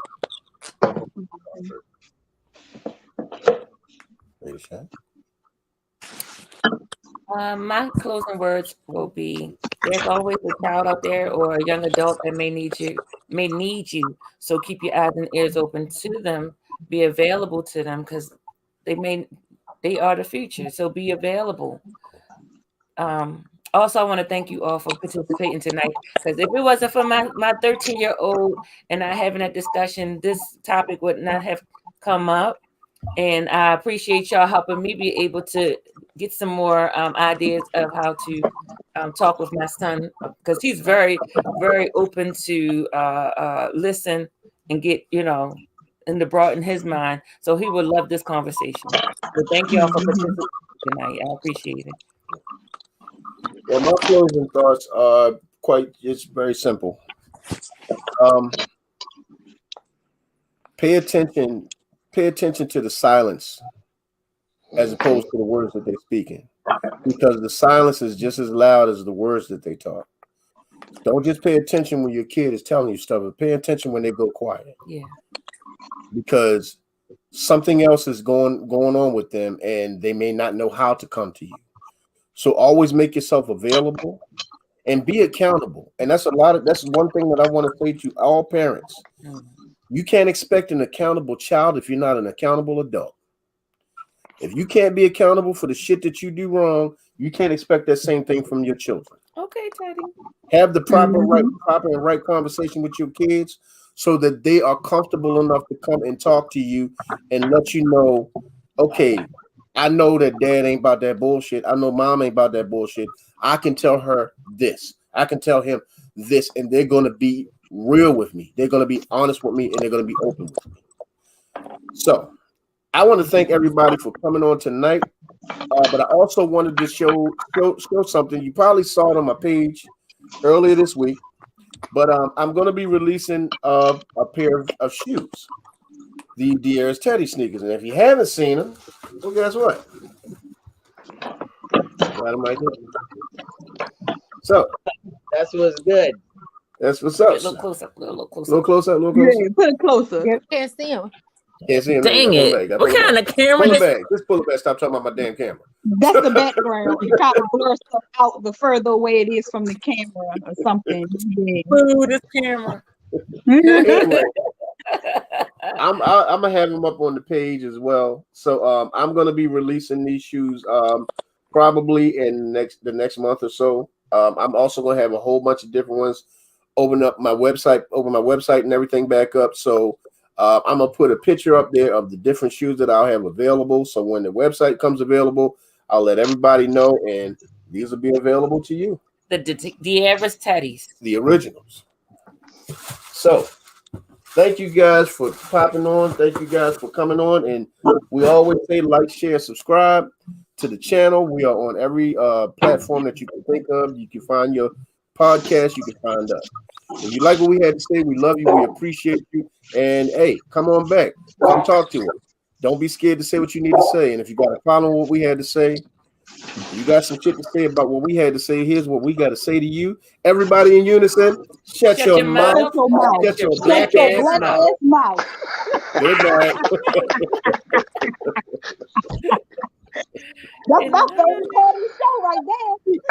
My closing words will be: there's always a child out there or a young adult that may need you. So keep your eyes and ears open to them. Be available to them because they are the future. So be available. Also, I want to thank you all for participating tonight, because if it wasn't for my 13-year-old and I having that discussion, this topic would not have come up. And I appreciate y'all helping me be able to get some more ideas of how to talk with my son, because he's very, very open to listen and get, in the broaden his mind. So he would love this conversation. So thank y'all for participating tonight. I appreciate it. Well, my closing thoughts are it's very simple. Pay attention to the silence as opposed to the words that they're speaking, because the silence is just as loud as the words that they talk. Don't just pay attention when your kid is telling you stuff, but pay attention when they go quiet. Yeah. Because something else is going on with them, and they may not know how to come to you. So always make yourself available and be accountable. And that's one thing that I want to say to all parents. You can't expect an accountable child if you're not an accountable adult. If you can't be accountable for the shit that you do wrong, you can't expect that same thing from your children. Okay, Teddy. Have the proper and right conversation with your kids so that they are comfortable enough to come and talk to you and let you know, okay, I know that dad ain't about that bullshit. I know mom ain't about that bullshit. I can tell her this. I can tell him this, and they're going to be real with me. They're going to be honest with me, and they're going to be open with me. So I want to thank everybody for coming on tonight. But I also wanted to show something. You probably saw it on my page earlier this week, but I'm going to be releasing a pair of shoes. The De'Aaron's Teddy sneakers. And if you haven't seen them, well, guess what? Got them right here. So that's what's good. That's what's up. A little closer. A little closer. A little closer. A little closer. Yeah, put it closer. You can't see them. Can't see him. Dang it. What kind of camera? Pull it back. Just pull it back. Stop talking about my damn camera. That's the background. It kind of blurs stuff out the further away it is from the camera or something. Yeah. Ooh, this camera. Anyway, I'm gonna have them up on the page as well. So I'm gonna be releasing these shoes probably in the next month or so. I'm also gonna have a whole bunch of different ones. Open my website and everything back up. So I'm gonna put a picture up there of the different shoes that I'll have available. So when the website comes available, I'll let everybody know, and these will be available to you. The De'Aaron's Teddies, the originals. So thank you guys for popping on. Thank you guys for coming on. And we always say like, share, subscribe to the channel. We are on every platform that you can think of. You can find your podcast. You can find us. If you like what we had to say, we love you. We appreciate you. And hey, come on back. Come talk to us. Don't be scared to say what you need to say. And if you got a problem with what we had to say, you got some shit to say about what we had to say. Here's what we got to say to you. Everybody in unison, shut your mouth. Shut your black ass mouth. Good night. That's my favorite part of the show right there.